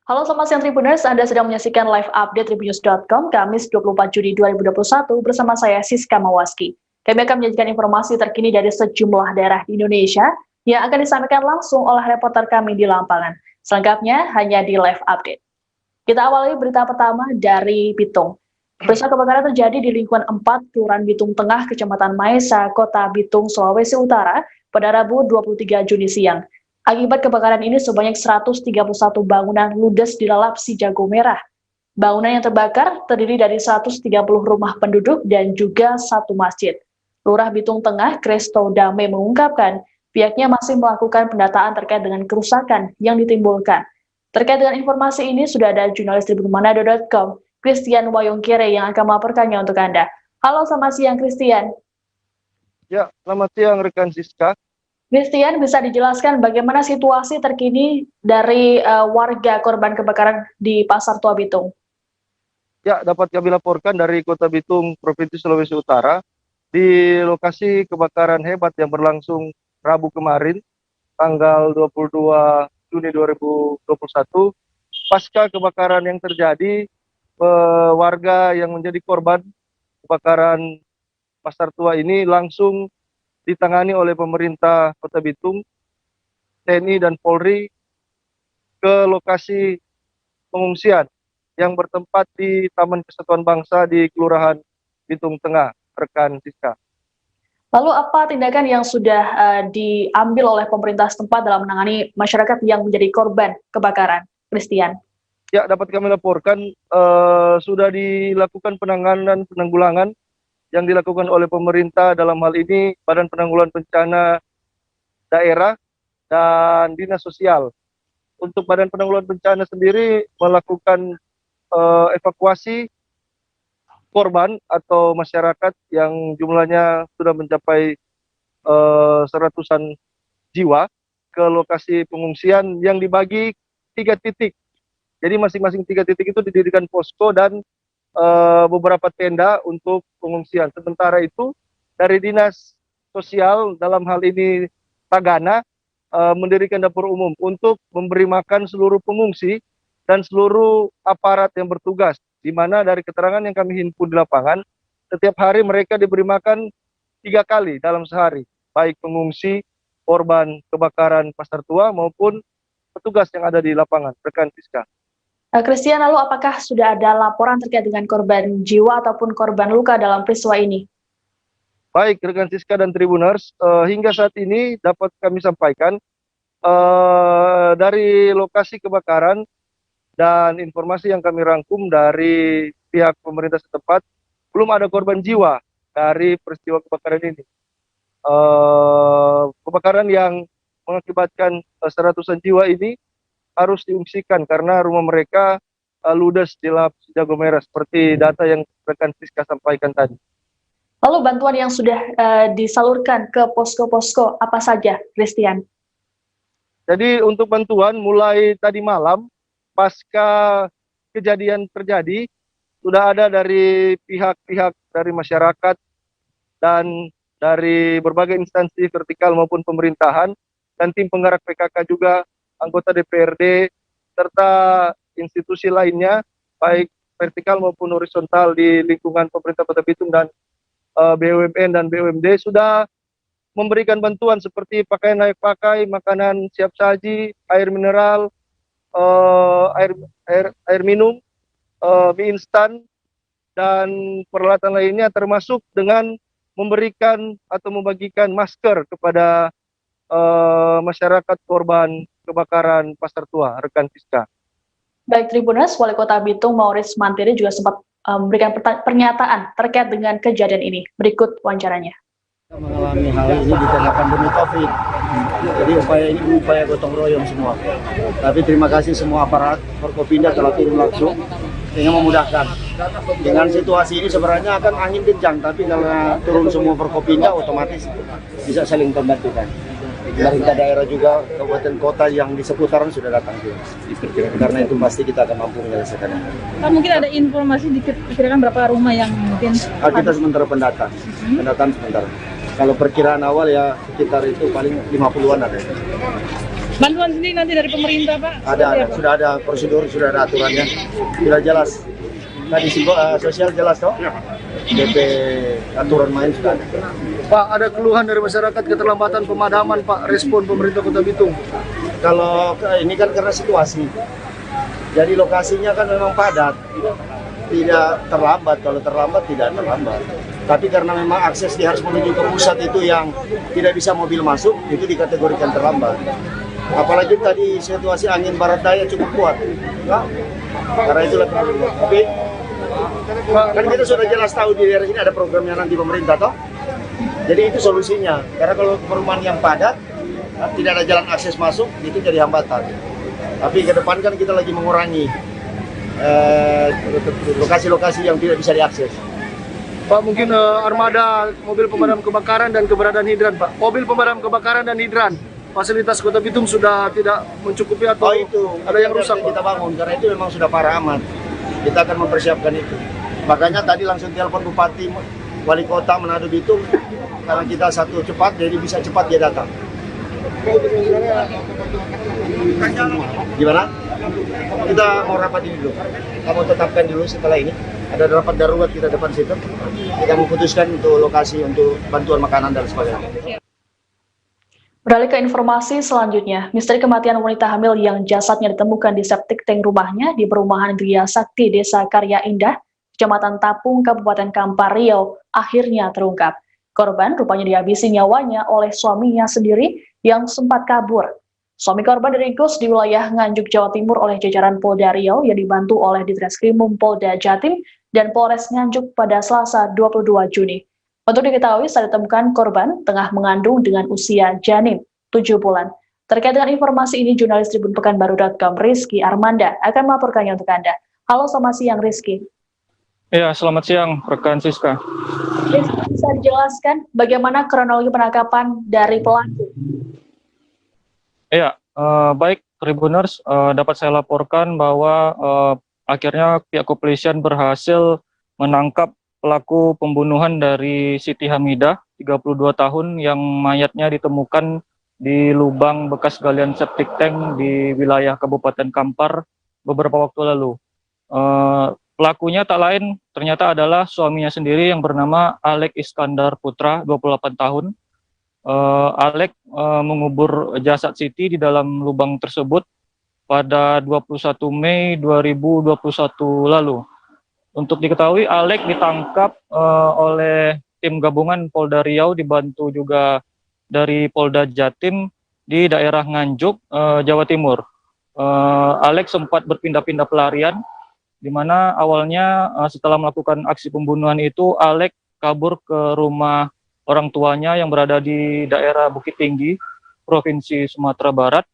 Halo selamat siang Tribuners, Anda sedang menyaksikan live update tribunnews.com Kamis 24 Juni 2021 bersama saya Siska Mawaski. Kami akan menyajikan informasi terkini dari sejumlah daerah di Indonesia yang akan disampaikan langsung oleh reporter kami di lapangan. Selengkapnya hanya di live update. Kita awali berita pertama dari Bitung. Peristiwa kebakaran terjadi di lingkungan 4 Kelurahan Bitung Tengah, Kecamatan Maesa, Kota Bitung, Sulawesi Utara pada Rabu 23 Juni siang. Akibat kebakaran ini sebanyak 131 bangunan ludes dilalap si jago merah. Bangunan yang terbakar terdiri dari 130 rumah penduduk dan juga satu masjid. Lurah Bitung Tengah, Kresto Dame mengungkapkan pihaknya masih melakukan pendataan terkait dengan kerusakan yang ditimbulkan. Terkait dengan informasi ini sudah ada jurnalis tribunmanado.com, Christian Wayongkere yang akan melaporkannya untuk Anda. Halo, selamat siang Christian. Ya, selamat siang rekan Siska. Christian, bisa dijelaskan bagaimana situasi terkini dari warga korban kebakaran di Pasar Tua Bitung? Ya, dapat kami laporkan dari Kota Bitung, Provinsi Sulawesi Utara, di lokasi kebakaran hebat yang berlangsung Rabu kemarin, tanggal 22 Juni 2021. Pasca kebakaran yang terjadi, warga yang menjadi korban kebakaran Pasar Tua ini langsung ditangani oleh pemerintah Kota Bitung, TNI dan Polri ke lokasi pengungsian yang bertempat di Taman Kesatuan Bangsa di Kelurahan Bitung Tengah, rekan Siska. Lalu apa tindakan yang sudah diambil oleh pemerintah setempat dalam menangani masyarakat yang menjadi korban kebakaran, Christian? Ya, dapat kami laporkan sudah dilakukan penanggulangan yang dilakukan oleh pemerintah, dalam hal ini Badan Penanggulangan Bencana Daerah dan Dinas Sosial. Untuk Badan Penanggulangan Bencana sendiri melakukan evakuasi korban atau masyarakat yang jumlahnya sudah mencapai seratusan jiwa ke lokasi pengungsian yang dibagi 3 titik. Jadi masing-masing 3 titik itu didirikan posko dan beberapa tenda untuk pengungsian. Sementara itu dari Dinas Sosial, dalam hal ini Tagana, mendirikan dapur umum untuk memberi makan seluruh pengungsi dan seluruh aparat yang bertugas, di mana dari keterangan yang kami himpun di lapangan, setiap hari mereka diberi makan 3 kali dalam sehari, baik pengungsi, korban kebakaran Pasar Tua maupun petugas yang ada di lapangan, rekan Siska. Christian, lalu apakah sudah ada laporan terkait dengan korban jiwa ataupun korban luka dalam peristiwa ini? Baik, rekan Siska dan Tribuners, hingga saat ini dapat kami sampaikan dari lokasi kebakaran dan informasi yang kami rangkum dari pihak pemerintah setempat, belum ada korban jiwa dari peristiwa kebakaran ini. Kebakaran yang mengakibatkan seratusan jiwa ini harus diungsikan karena rumah mereka ludes dilap jago merah seperti data yang rekan Siska sampaikan tadi. Lalu bantuan yang sudah disalurkan ke posko-posko apa saja, Christian? Jadi untuk bantuan mulai tadi malam pasca kejadian terjadi sudah ada dari pihak-pihak dari masyarakat dan dari berbagai instansi vertikal maupun pemerintahan dan tim penggerak PKK juga, anggota DPRD, serta institusi lainnya, baik vertikal maupun horizontal di lingkungan pemerintah Kota Bitung dan BUMN dan BUMD sudah memberikan bantuan seperti pakaian layak pakai, makanan siap saji, air mineral, air minum, mie instan, dan peralatan lainnya, termasuk dengan memberikan atau membagikan masker kepada masyarakat korban kebakaran Pasar Tua, rekan Siska. Baik Tribuners, Wali Kota Bitung Maurice Mantiri juga sempat memberikan pernyataan terkait dengan kejadian ini. Berikut wawancaranya. Kita mengalami hal ini di tengah pandemi COVID. Jadi upaya ini upaya gotong royong semua. Tapi terima kasih semua aparat Forkopimda telah turun langsung sehingga memudahkan. Dengan situasi ini sebenarnya akan angin kencang, tapi karena turun semua Forkopimda otomatis bisa saling membantukan. Pemerintah daerah juga, kabupaten kota yang di seputaran sudah datang juga. Karena itu pasti kita akan mampu menyelesaikan ini. Kan mungkin ada informasi dikit, kira-kira berapa rumah yang mungkin? Kita sementara pendataan sementara. Kalau perkiraan awal ya sekitar itu paling 50-an ada. Bantuan sendiri nanti dari pemerintah, Pak? Sudah ada prosedur, sudah ada aturannya, sudah jelas. Tadi sosial jelas toh? DP aturan main sudah ada. Pak, ada keluhan dari masyarakat keterlambatan pemadaman, Pak, respon pemerintah Kota Bitung? Kalau ini kan karena situasi, jadi lokasinya kan memang padat, tidak terlambat. Kalau terlambat tidak terlambat. Tapi karena memang akses dia harus menuju ke pusat itu yang tidak bisa mobil masuk, itu dikategorikan terlambat. Apalagi tadi situasi angin barat daya cukup kuat, nah, karena itulah. Tapi kan kita sudah jelas tahu di daerah ini ada programnya nanti pemerintah toh. Jadi itu solusinya. Karena kalau perumahan yang padat, tidak ada jalan akses masuk, itu jadi hambatan. Tapi ke depan kan kita lagi mengurangi lokasi-lokasi yang tidak bisa diakses. Pak, mungkin armada mobil pemadam kebakaran dan keberadaan hidran, Pak. Mobil pemadam kebakaran dan hidran, fasilitas Kota Bitung sudah tidak mencukupi atau itu ada yang rusak, kita bangun karena itu memang sudah parah amat. Kita akan mempersiapkan itu. Makanya tadi langsung telepon Bupati Wali Kota Manado Bitung, karena kita satu cepat, jadi bisa cepat dia datang. Gimana? Kita mau rapat ini dulu. Kamu tetapkan dulu setelah ini. Ada rapat darurat kita depan situ. Kita memutuskan untuk lokasi untuk bantuan makanan dan sebagainya. Beralih ke informasi selanjutnya, misteri kematian wanita hamil yang jasadnya ditemukan di septic tank rumahnya di perumahan Gria Sakti, Desa Karya Indah, Kecamatan Tapung, Kabupaten Kampar Riau, akhirnya terungkap. Korban rupanya dihabisi nyawanya oleh suaminya sendiri yang sempat kabur. Suami korban diringkus di wilayah Nganjuk, Jawa Timur oleh jajaran Polda Riau yang dibantu oleh Ditreskrimum Polda Jatim dan Polres Nganjuk pada Selasa 22 Juni. Untuk diketahui, saat ditemukan korban tengah mengandung dengan usia janin 7 bulan. Terkait dengan informasi ini, jurnalis Tribun Pekanbaru.com Rizky Armanda akan melaporkannya untuk Anda. Halo, selamat siang Rizky. Ya, selamat siang rekan Siska. Rizky, bisa dijelaskan bagaimana kronologi penangkapan dari pelaku? Ya, baik Tribuners, dapat saya laporkan bahwa akhirnya pihak kepolisian berhasil menangkap pelaku pembunuhan dari Siti Hamidah, 32 tahun, yang mayatnya ditemukan di lubang bekas galian septic tank di wilayah Kabupaten Kampar beberapa waktu lalu. Pelakunya tak lain ternyata adalah suaminya sendiri yang bernama Alek Iskandar Putra, 28 tahun. Alek mengubur jasad Siti di dalam lubang tersebut pada 21 Mei 2021 lalu. Untuk diketahui, Alek ditangkap oleh tim gabungan Polda Riau dibantu juga dari Polda Jatim di daerah Nganjuk, Jawa Timur. Alek sempat berpindah-pindah pelarian, di mana awalnya setelah melakukan aksi pembunuhan itu, Alek kabur ke rumah orang tuanya yang berada di daerah Bukit Tinggi, Provinsi Sumatera Barat.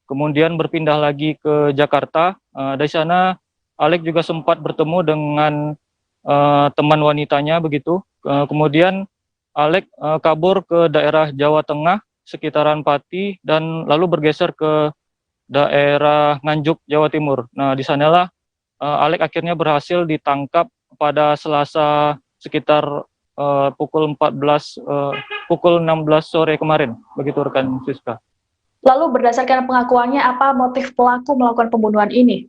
Kemudian berpindah lagi ke Jakarta. Dari sana Alek juga sempat bertemu dengan teman wanitanya begitu. Kemudian Alek kabur ke daerah Jawa Tengah sekitaran Pati dan lalu bergeser ke daerah Nganjuk, Jawa Timur. Nah, di sanalah Alek akhirnya berhasil ditangkap pada Selasa sekitar pukul 16 sore kemarin, begitu rekan Siska. Lalu berdasarkan pengakuannya, apa motif pelaku melakukan pembunuhan ini?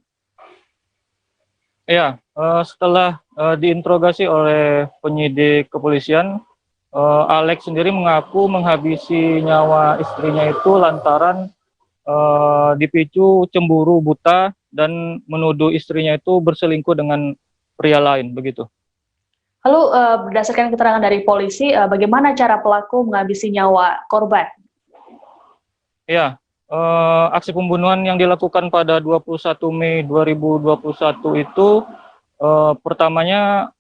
Ya, setelah diinterogasi oleh penyidik kepolisian, Alek sendiri mengaku menghabisi nyawa istrinya itu lantaran dipicu cemburu buta dan menuduh istrinya itu berselingkuh dengan pria lain, begitu. Lalu berdasarkan keterangan dari polisi, bagaimana cara pelaku menghabisi nyawa korban? Ya, aksi pembunuhan yang dilakukan pada 21 Mei 2021 itu pertamanya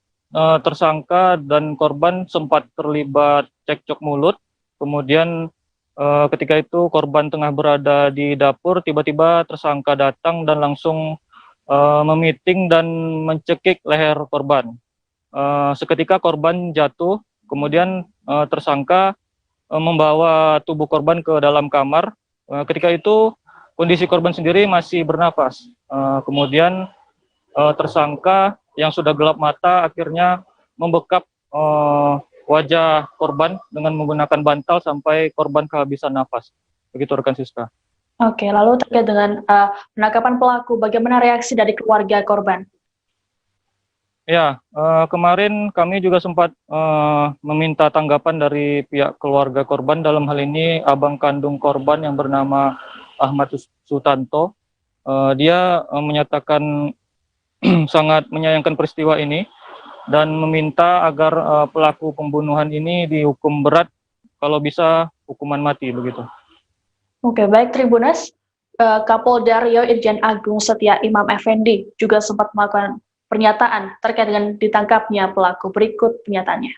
tersangka dan korban sempat terlibat cekcok mulut. Kemudian ketika itu korban tengah berada di dapur, tiba-tiba tersangka datang dan langsung memiting dan mencekik leher korban. Seketika korban jatuh, kemudian tersangka membawa tubuh korban ke dalam kamar. Ketika itu kondisi korban sendiri masih bernapas. Kemudian tersangka yang sudah gelap mata akhirnya membekap wajah korban dengan menggunakan bantal sampai korban kehabisan nafas. Begitu rekan Siska. Oke, lalu terkait dengan penangkapan pelaku, bagaimana reaksi dari keluarga korban? Ya, kemarin kami juga sempat meminta tanggapan dari pihak keluarga korban, dalam hal ini abang kandung korban yang bernama Ahmad Sutanto. Dia menyatakan sangat menyayangkan peristiwa ini dan meminta agar pelaku pembunuhan ini dihukum berat, kalau bisa hukuman mati begitu. Oke, baik Tribuners. Kapolda Riau Irjen Agung Setia Imam Effendi juga sempat melakukan pernyataan terkait dengan ditangkapnya pelaku. Berikut pernyataannya.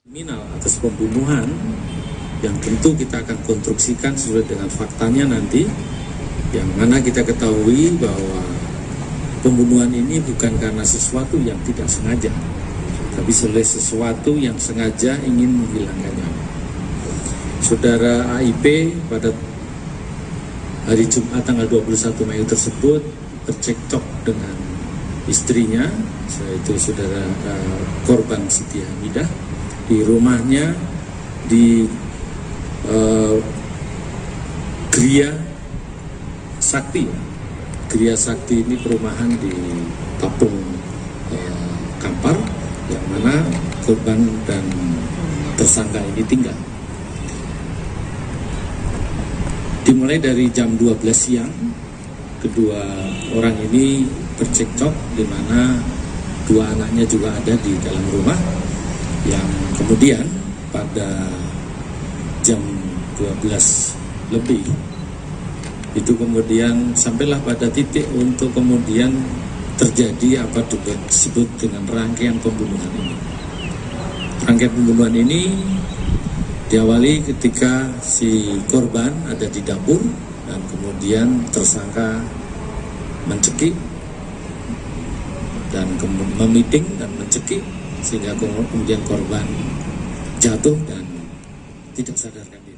Kriminal atas pembunuhan yang tentu kita akan konstruksikan sesuai dengan faktanya nanti, yang mana kita ketahui bahwa pembunuhan ini bukan karena sesuatu yang tidak sengaja, tapi sesuatu yang sengaja ingin menghilangkan nyawa. Saudara AIP pada hari Jumat tanggal 21 Mei tersebut bercekcok dengan istrinya, yaitu saudara korban Siti Hamidah, di rumahnya di Gria Sakti. Gria Sakti ini perumahan di Kampung Kampar, yang mana korban dan tersangka ini tinggal. Dimulai dari jam 12 siang, kedua orang ini bercekcok, di mana dua anaknya juga ada di dalam rumah, yang kemudian pada jam 12 lebih itu kemudian sampailah pada titik untuk kemudian terjadi apa disebut dengan rangkaian pembunuhan ini. Rangkaian pembunuhan ini diawali ketika si korban ada di dapur dan kemudian tersangka mencekik dan memiting dan mencekik sehingga kemudian korban jatuh dan tidak sadarkan diri.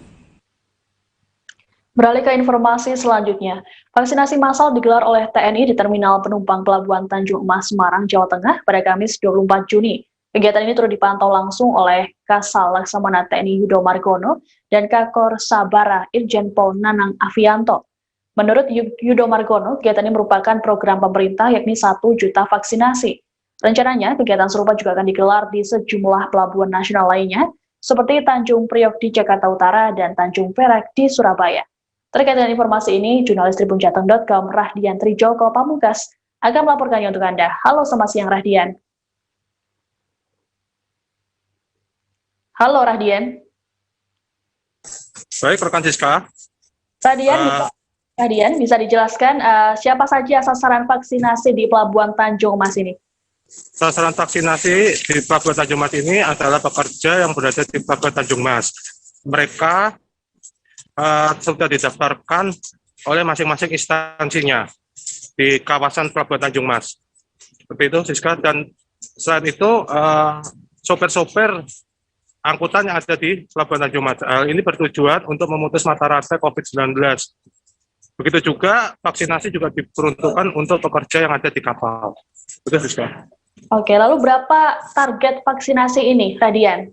Beralih ke informasi selanjutnya, vaksinasi massal digelar oleh TNI di Terminal Penumpang Pelabuhan Tanjung Emas, Semarang, Jawa Tengah pada Kamis 24 Juni. Kegiatan ini turut dipantau langsung oleh Kasal Laksamana TNI Yudo Margono dan Kakor Sabara Irjen Pol Nanang Avianto. Menurut Yudo Margono, kegiatan ini merupakan program pemerintah yakni 1 juta vaksinasi. Rencananya, kegiatan serupa juga akan digelar di sejumlah pelabuhan nasional lainnya, seperti Tanjung Priok di Jakarta Utara dan Tanjung Perak di Surabaya. Terkait dengan informasi ini, jurnalis tribunjateng.com Rahdian Trijoko Pamungkas akan melaporkannya untuk Anda. Halo, selamat siang Rahdian. Halo Rahdian. Baik, rekan Siska. Rahdian, bisa dijelaskan siapa saja sasaran vaksinasi di Pelabuhan Tanjung Emas ini? Sasaran vaksinasi di Pelabuhan Tanjung Mas ini adalah pekerja yang berada di Pelabuhan Tanjung Mas. Mereka sudah didaftarkan oleh masing-masing instansinya di kawasan Pelabuhan Tanjung Mas. Seperti itu, Siska. Dan selain itu, sopir-sopir angkutan yang ada di Pelabuhan Tanjung Mas ini bertujuan untuk memutus mata rantai COVID-19. Begitu juga vaksinasi juga diperuntukkan untuk pekerja yang ada di kapal. Betul, Siska. Oke, lalu berapa target vaksinasi ini, Radian?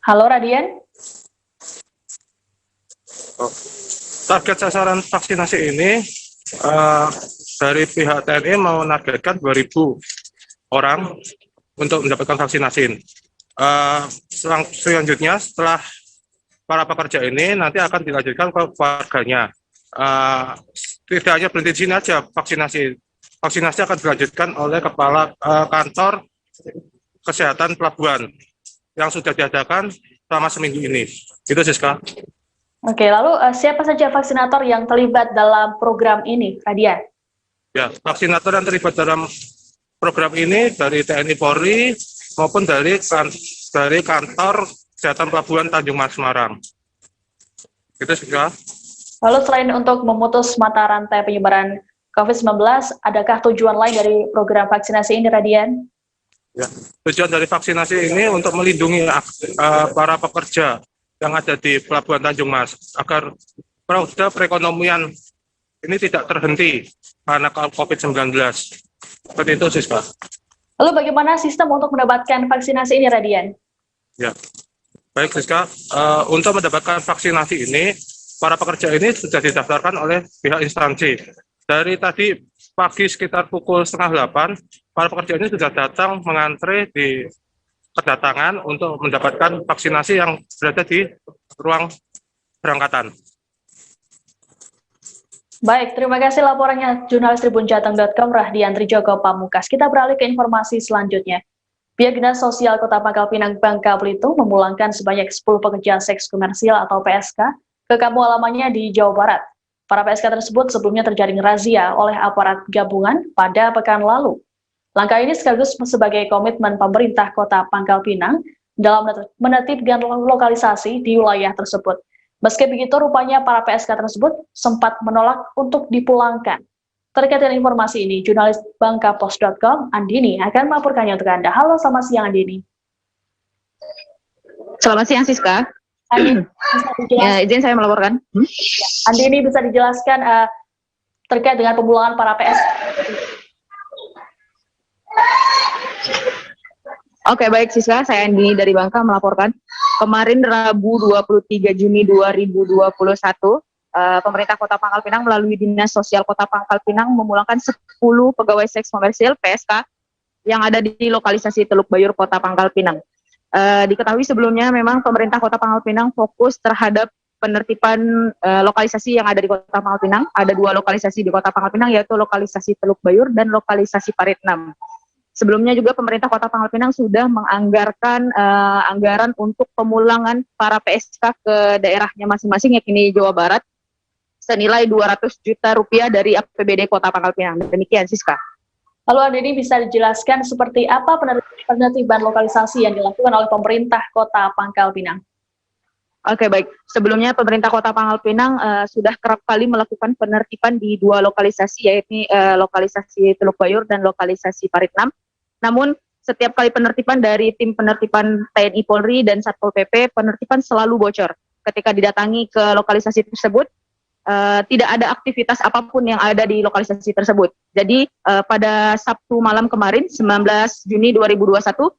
Halo, Radian? Target sasaran vaksinasi ini dari pihak TNI mau menargetkan 2.000 orang untuk mendapatkan vaksinasi. Selanjutnya, setelah para pekerja ini nanti akan dilanjutkan ke warganya. Tidak hanya berhenti di sini aja vaksinasi. Vaksinasi akan dilanjutkan oleh Kepala Kantor Kesehatan Pelabuhan yang sudah diadakan selama seminggu ini. Itu, Siska. Oke, lalu siapa saja vaksinator yang terlibat dalam program ini, Radian? Ya, vaksinator yang terlibat dalam program ini dari TNI Polri maupun dari Kantor Kesehatan Pelabuhan Tanjung Mas Semarang. Itu, Siska. Lalu selain untuk memutus mata rantai penyebaran COVID-19, adakah tujuan lain dari program vaksinasi ini, Radian? Ya, tujuan dari vaksinasi ini untuk melindungi para pekerja yang ada di Pelabuhan Tanjung Mas agar roda perekonomian ini tidak terhenti karena COVID-19. Seperti itu, Siska. Lalu bagaimana sistem untuk mendapatkan vaksinasi ini, Radian? Ya, baik Siska. Untuk mendapatkan vaksinasi ini, para pekerja ini sudah didaftarkan oleh pihak instansi. Dari tadi pagi sekitar pukul 7:30, para pekerja ini sudah datang mengantre di kedatangan untuk mendapatkan vaksinasi yang berada di ruang berangkatan. Baik, terima kasih laporannya jurnalis tribunjateng.com Rahdian Trijoko Pamungkas. Kita beralih ke informasi selanjutnya. Pihak Dinas Sosial Kota Pangkal Pinang, Bangka Belitung memulangkan sebanyak 10 pekerja seks komersial atau PSK ke kampung halamannya di Jawa Barat. Para PSK tersebut sebelumnya terjaring razia oleh aparat gabungan pada pekan lalu. Langkah ini sekaligus sebagai komitmen pemerintah Kota Pangkal Pinang dalam menertibkan lokalisasi di wilayah tersebut. Meski begitu, rupanya para PSK tersebut sempat menolak untuk dipulangkan. Terkait dengan informasi ini, jurnalis bangkapos.com, Andini, akan melaporkannya untuk Anda. Halo, selamat siang, Andini. Selamat siang, Siska. Andini, Ya, izin saya melaporkan. Andini, bisa dijelaskan terkait dengan pemulangan para PSK? Oke, baik Siska, saya Andini dari Bangka melaporkan. Kemarin Rabu 23 Juni 2021, pemerintah Kota Pangkal Pinang melalui Dinas Sosial Kota Pangkal Pinang memulangkan 10 pegawai seks komersil PSK yang ada di lokalisasi Teluk Bayur Kota Pangkal Pinang. Diketahui sebelumnya memang pemerintah Kota Pangkal Pinang fokus terhadap penertiban lokalisasi yang ada di Kota Pangkal Pinang. Ada 2 lokalisasi di Kota Pangkal Pinang, yaitu lokalisasi Teluk Bayur dan lokalisasi Parit 6. Sebelumnya juga pemerintah Kota Pangkal Pinang sudah menganggarkan anggaran untuk pemulangan para PSK ke daerahnya masing-masing, yakni Jawa Barat, senilai 200 juta rupiah dari APBD Kota Pangkal Pinang. Demikian, Siska. Lalu Andini, bisa dijelaskan seperti apa penertiban lokalisasi yang dilakukan oleh pemerintah Kota Pangkal Pinang? Oke, baik. Sebelumnya pemerintah Kota Pangkal Pinang sudah kerap kali melakukan penertiban di 2 lokalisasi, yaitu lokalisasi Teluk Bayur dan lokalisasi Parit 6. Namun, setiap kali penertiban dari tim penertiban TNI Polri dan Satpol PP, penertiban selalu bocor. Ketika didatangi ke lokalisasi tersebut, tidak ada aktivitas apapun yang ada di lokalisasi tersebut. Jadi, pada Sabtu malam kemarin, 19 Juni 2021,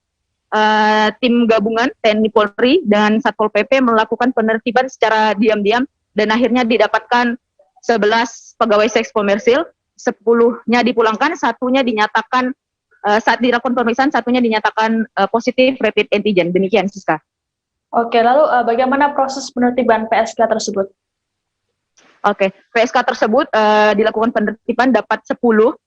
tim gabungan TNI Polri dan Satpol PP melakukan penertiban secara diam-diam dan akhirnya didapatkan 11 pegawai seks komersil, 10-nya dipulangkan, satunya dinyatakan saat dilakukan pemeriksaan, satunya dinyatakan positif rapid antigen. Demikian, Siska. Oke, lalu bagaimana proses penertiban PSK tersebut? Oke, PSK tersebut dilakukan penertiban dapat 10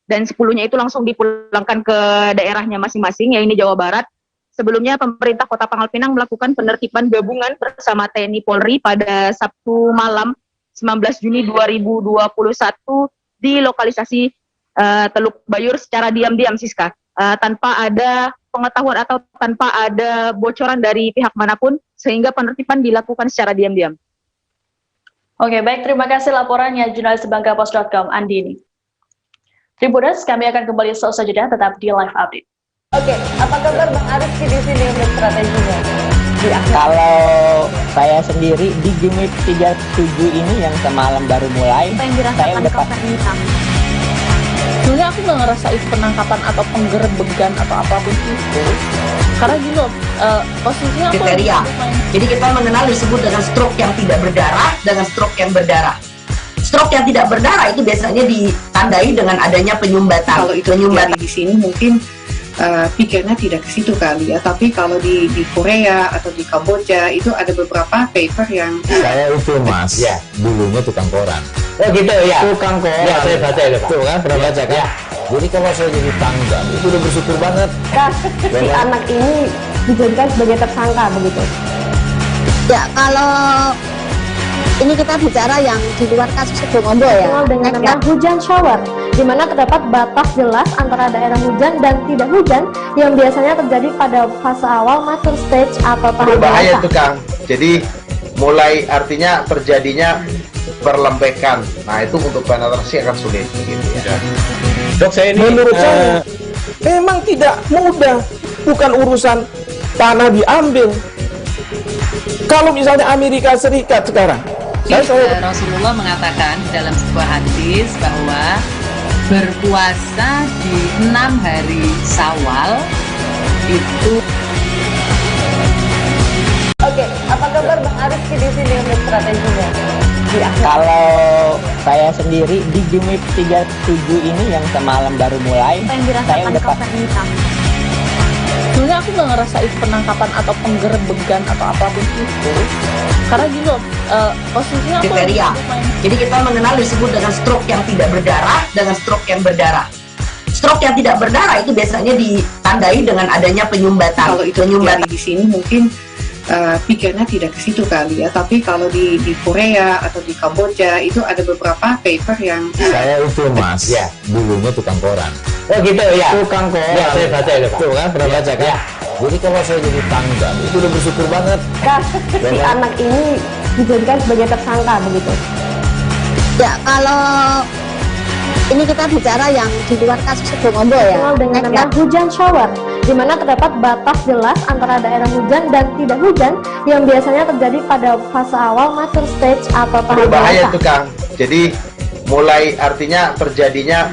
dan 10-nya itu langsung dipulangkan ke daerahnya masing-masing, yaitu Jawa Barat. Sebelumnya pemerintah Kota Pangkal Pinang melakukan penertiban gabungan bersama TNI Polri pada Sabtu malam 19 Juni 2021 di lokalisasi Teluk Bayur secara diam-diam, Siska. Tanpa ada pengetahuan atau tanpa ada bocoran dari pihak manapun, sehingga penertiban dilakukan secara diam-diam. Oke, baik. Terima kasih laporannya jurnalis bangkapos.com, Andini. Tribuners, kami akan kembali seusai jeda, tetap di live update. Oke, apa kabar Bang Arief di sini untuk strateginya? Kalau saya sendiri di Gimik 37 ini yang semalam baru mulai, saya udah pasti. Sebenarnya aku nggak ngerasa itu penangkapan atau penggerbegan atau apapun itu, karena gini loh, posisinya aku kriteria. Jadi kita mengenal disebut dengan stroke yang tidak berdarah dengan stroke yang berdarah. Stroke yang tidak berdarah itu biasanya ditandai dengan adanya penyumbatan. Kalau itu penyumbatan di sini mungkin pikirnya tidak ke situ kali ya, tapi kalau di Korea atau di Kamboja itu ada beberapa paper yang saya itu mas, ya dulunya tukang koran. Oh gitu ya, Tukang koran. Ya saya baca itu Pak. Tuh kan, pernah baca kan? Ya. Jadi kalau saya jadi tangga, itu udah bersyukur banget. Si anak ini dijadikan sebagai tersangka begitu. Ya, kalau ini kita bicara yang di luar kasus Situbondo ya. Dengan nama hujan shower, di mana terdapat batas jelas antara daerah hujan dan tidak hujan yang biasanya terjadi pada fase awal mature stage atau tahap berbahaya dewasa. itu Kang. Jadi mulai artinya terjadinya perlembekan. Nah itu untuk penetrasi akan sulit gitu ya. Dok, saya ini menurut saya memang tidak mudah, bukan urusan tanah diambil. Kalau misalnya Amerika Serikat sekarang, Rasulullah mengatakan dalam sebuah hadis bahwa berpuasa di 6 hari Syawal itu. Oke, apa kabar Bang Arif di sini untuk strateginya? Kalau saya sendiri di game week 37 ini yang semalam baru mulai, Apa yang saya dirasakan udah Kapten Hitam? Sebenarnya aku nggak ngerasain penangkapan atau penggerebegan atau apapun itu, karena gini loh, posisinya aku Kriteria. Jadi kita mengenal disebut dengan stroke yang tidak berdarah dengan stroke yang berdarah. Stroke yang tidak berdarah itu biasanya ditandai dengan adanya penyumbatan. Kalau itu terjadi di sini mungkin pikirnya tidak ke situ kali ya, tapi kalau di Korea atau di Kamboja itu ada beberapa paper yang Saya itu mas, ya dulunya tukang koran. Oh gitu ya. Tukang koran. Ya, saya baca itu Pak. Tuh kan, pernah baca kan? Ya. Jadi kalau saya jadi tangga, itu udah bersyukur banget. Si anak ini dijadikan sebagai tersangka begitu. Ya, kalau ini kita bicara yang di luar kasus Sebongombo ya. Dengan nama hujan shower, di mana terdapat batas jelas antara daerah hujan dan tidak hujan yang biasanya terjadi pada fase awal mature stage atau tahap Berbahaya dewasa. itu Kang. Jadi mulai artinya terjadinya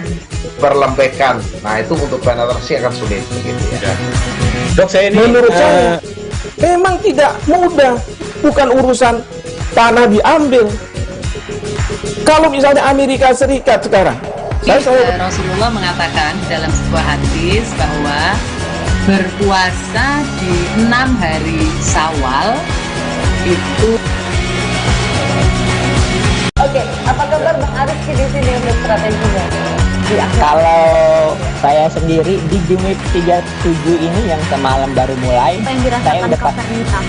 perlempekan. Nah itu untuk penetrasi akan sulit gitu ya. Dok, saya ini menurut saya memang tidak mudah, bukan urusan tanah diambil. Kalau misalnya Amerika Serikat sekarang, Rasulullah mengatakan dalam sebuah hadis bahwa berpuasa di 6 hari Syawal itu. Oke, apa kabar Bang Arif di sini untuk strateginya? Kalau saya sendiri di game week 37 ini yang semalam baru mulai, Apa yang saya dirasakan udah Kapten Hitam?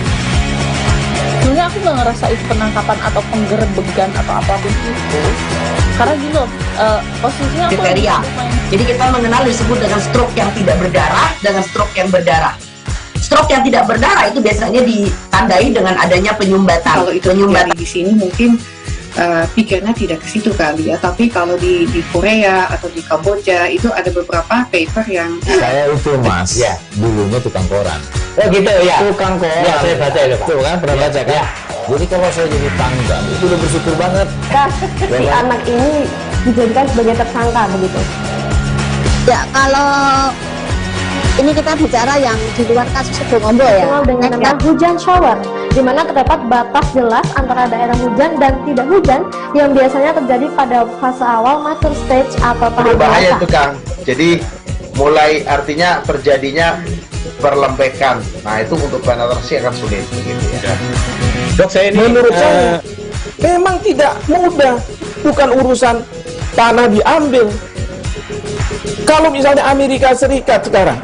sebenarnya aku nggak ngerasain penangkapan atau penggerebegan atau apapun itu, karena gini loh, posisinya aku Kriteria. Jadi kita mengenal disebut dengan stroke yang tidak berdarah dengan stroke yang berdarah. Stroke yang tidak berdarah itu biasanya ditandai dengan adanya penyumbatan. kalau itu terjadi di sini mungkin pikirnya tidak ke situ kali ya, tapi kalau di Korea atau di Kamboja itu ada beberapa paper yang Saya itu mas, ya dulunya tukang koran. Oh gitu ya. Tukang koran. Ya, saya baca itu Pak. Tuh kan, pernah baca kan? Ya. Jadi kalau saya jadi tangga, itu udah bersyukur banget. Si anak ini dijadikan sebagai tersangka begitu. Ya, kalau ini kita bicara yang di luar kasus Sebongombo ya. Dengan nama hujan shower, di mana terdapat batas jelas antara daerah hujan dan tidak hujan yang biasanya terjadi pada fase awal mature stage atau tahap Berbahaya dewasa. itu Kang. Jadi mulai artinya terjadinya perlempekan. Nah itu untuk penetrasi akan sulit gitu ya. Dok, saya ini menurut saya memang tidak mudah, bukan urusan tanah diambil. Kalau misalnya Amerika Serikat sekarang,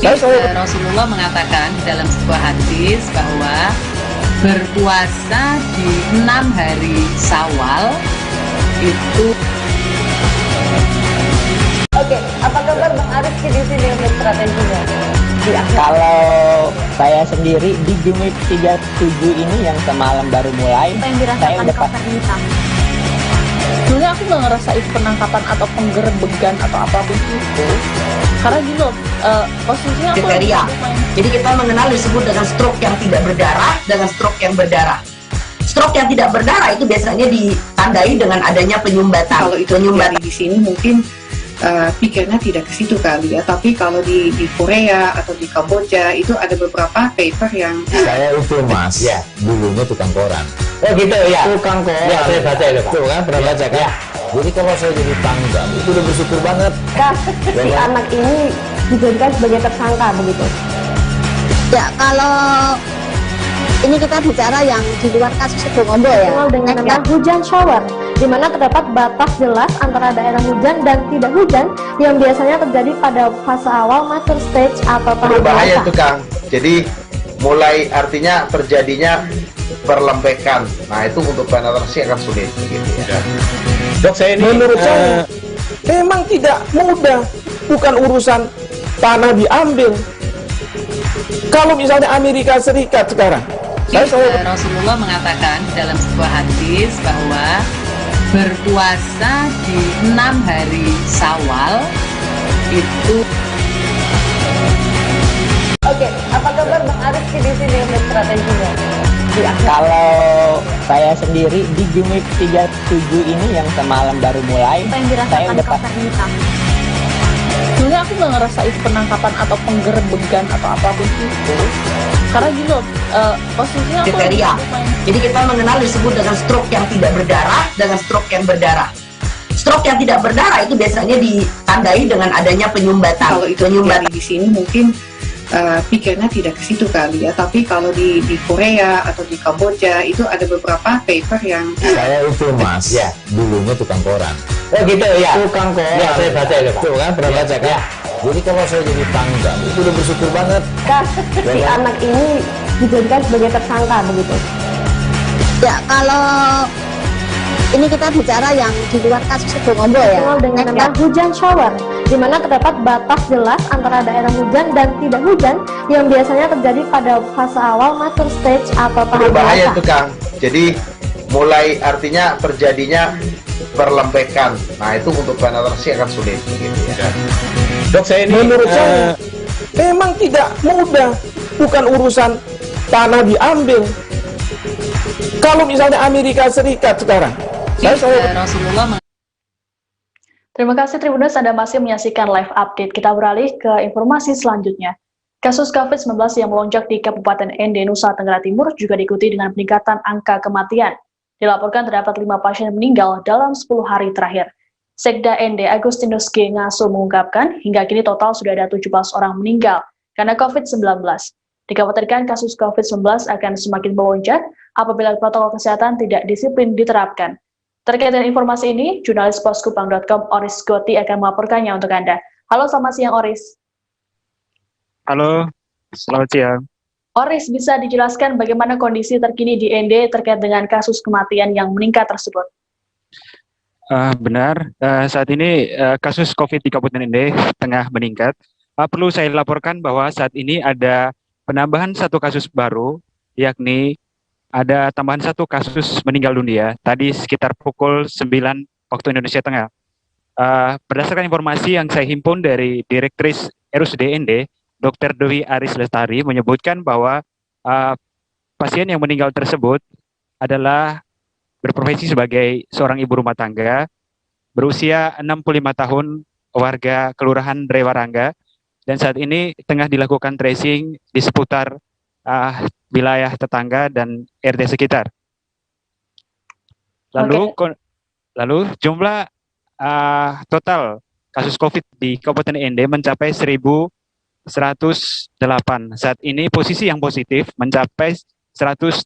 Rasulullah mengatakan dalam sebuah hadis bahwa berpuasa di 6 hari Syawal itu. Oke, apa kabar Bang Arif di sini untuk strateginya? Kalau saya sendiri di game week 37 ini yang semalam baru mulai, Apa yang saya dirasakan udah Kapten Hitam? sebenarnya aku nggak ngerasain penangkapan atau penggerebegan atau apapun itu, karena gini loh, posisinya aku Kriteria. Jadi kita mengenal disebut dengan stroke yang tidak berdarah dengan stroke yang berdarah. Stroke yang tidak berdarah itu biasanya ditandai dengan adanya penyumbatan. kalau itu terjadi di sini mungkin pikirnya tidak ke situ kali ya, tapi kalau di Korea atau di Kamboja itu ada beberapa paper yang Saya itu mas, ya dulunya tukang koran. Oh gitu ya. Tukang koran. Ya, saya baca itu Pak. Tuh kan, pernah baca kan? Ya. Jadi kalau saya jadi tangga, itu udah bersyukur banget. Si anak ini dijadikan sebagai tersangka begitu. Ya, kalau ini kita bicara yang di luar kasus Sebongombo ya. Dengan nama hujan shower, di mana terdapat batas jelas antara daerah hujan dan tidak hujan yang biasanya terjadi pada fase awal mature stage atau tahap Berbahaya dewasa. itu Kang. Jadi mulai artinya terjadinya perlempekan. Nah itu untuk penetrasi akan sulit gitu ya. Dok, saya ini menurut saya memang tidak mudah, bukan urusan tanah diambil. Kalau misalnya Amerika Serikat sekarang, Rasulullah mengatakan dalam sebuah hadis bahwa berpuasa di 6 hari Syawal itu. Oke, apa kabar Bang Arif di sini untuk strateginya? Kalau saya sendiri di Gimik 37 ini yang semalam baru mulai, saya udah sebenarnya aku nggak ngerasa itu penangkapan atau penggerebegan atau apapun itu, karena gini loh, posisinya aku kriteria. Jadi kita mengenal disebut dengan stroke yang tidak berdarah dengan stroke yang berdarah. Stroke yang tidak berdarah itu biasanya ditandai dengan adanya penyumbatan. Kalau itu terjadi di sini mungkin pikirnya tidak ke situ kali ya, tapi kalau di Korea atau di Kamboja itu ada beberapa paper yang Saya itu mas, ya dulunya tukang koran. Oh gitu ya. Tukang koran. Ya, saya baca itu Pak. Tuh kan, pernah baca kan? Jadi kalau saya jadi pangdam, itu udah bersyukur banget. Si anak ini dijadikan sebagai tersangka begitu. Ya, kalau ini kita bicara yang di luar kasus Situbondo ya. Dengan nama hujan shower, di mana terdapat batas jelas antara daerah hujan dan tidak hujan yang biasanya terjadi pada fase awal master stage atau tahap Berbahaya dewasa. tuh Kang. Jadi mulai artinya terjadinya perlempekan. Nah itu untuk penetrasi akan sulit gitu ya. Dok, saya ini menurut saya memang tidak mudah, bukan urusan tanah diambil. Kalau misalnya Amerika Serikat sekarang, Rasulullah Terima kasih Tribuners, Anda masih menyaksikan live update. Kita beralih ke informasi selanjutnya. Kasus COVID-19 yang melonjak di Kabupaten Ende, Nusa Tenggara Timur juga diikuti dengan peningkatan angka kematian. Dilaporkan terdapat 5 pasien meninggal dalam 10 hari terakhir. Sekda Ende Agustinus G. Ngaso mengungkapkan, hingga kini total sudah ada 17 orang meninggal karena COVID-19. Dikhawatirkan kasus COVID-19 akan semakin melonjak apabila protokol kesehatan tidak disiplin diterapkan. Terkait dengan informasi ini, jurnalis poskupang.com Oris Goti akan melaporkannya untuk Anda. Halo, selamat siang Oris. Halo, selamat siang. Oris, bisa dijelaskan bagaimana kondisi terkini di Ende terkait dengan kasus kematian yang meningkat tersebut? Benar, saat ini kasus COVID di Kabupaten Ende tengah meningkat. Perlu saya laporkan bahwa saat ini ada penambahan 1 kasus baru, yakni ada tambahan 1 kasus meninggal dunia tadi sekitar pukul 9 waktu Indonesia Tengah. Berdasarkan informasi yang saya himpun dari Direktris RUSUD Ende, Dr. Dewi Aris Lestari menyebutkan bahwa pasien yang meninggal tersebut adalah berprofesi sebagai seorang ibu rumah tangga, berusia 65 tahun, warga Kelurahan Rewarangga, dan saat ini tengah dilakukan tracing di seputar wilayah tetangga dan RT sekitar. Lalu jumlah total kasus COVID di Kabupaten Ende mencapai 1.108. Saat ini posisi yang positif mencapai 130,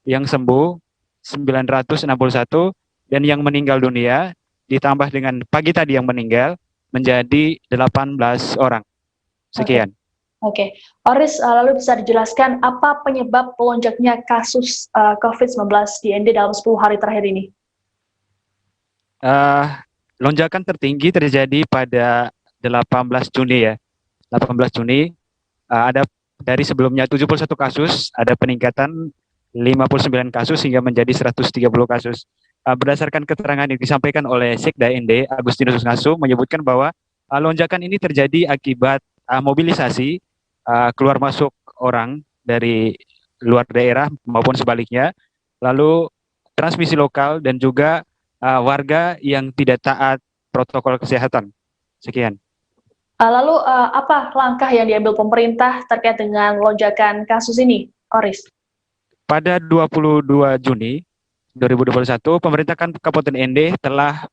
yang sembuh 961, dan yang meninggal dunia ditambah dengan pagi tadi yang meninggal menjadi 18 orang. Sekian. Oke. Oris, lalu bisa dijelaskan apa penyebab pelonjaknya kasus COVID-19 di Ende dalam 10 hari terakhir ini? Lonjakan tertinggi terjadi pada 18 Juni ya. 18 Juni ada dari sebelumnya 71 kasus, ada peningkatan 59 kasus hingga menjadi 130 kasus. Berdasarkan keterangan yang disampaikan oleh Sekda Ende Agustinus Ngaso menyebutkan bahwa lonjakan ini terjadi akibat mobilisasi keluar masuk orang dari luar daerah maupun sebaliknya, lalu transmisi lokal dan juga warga yang tidak taat protokol kesehatan. Sekian. Lalu apa langkah yang diambil pemerintah terkait dengan lonjakan kasus ini, Oris? Pada 22 Juni 2021, pemerintah Kabupaten Ende telah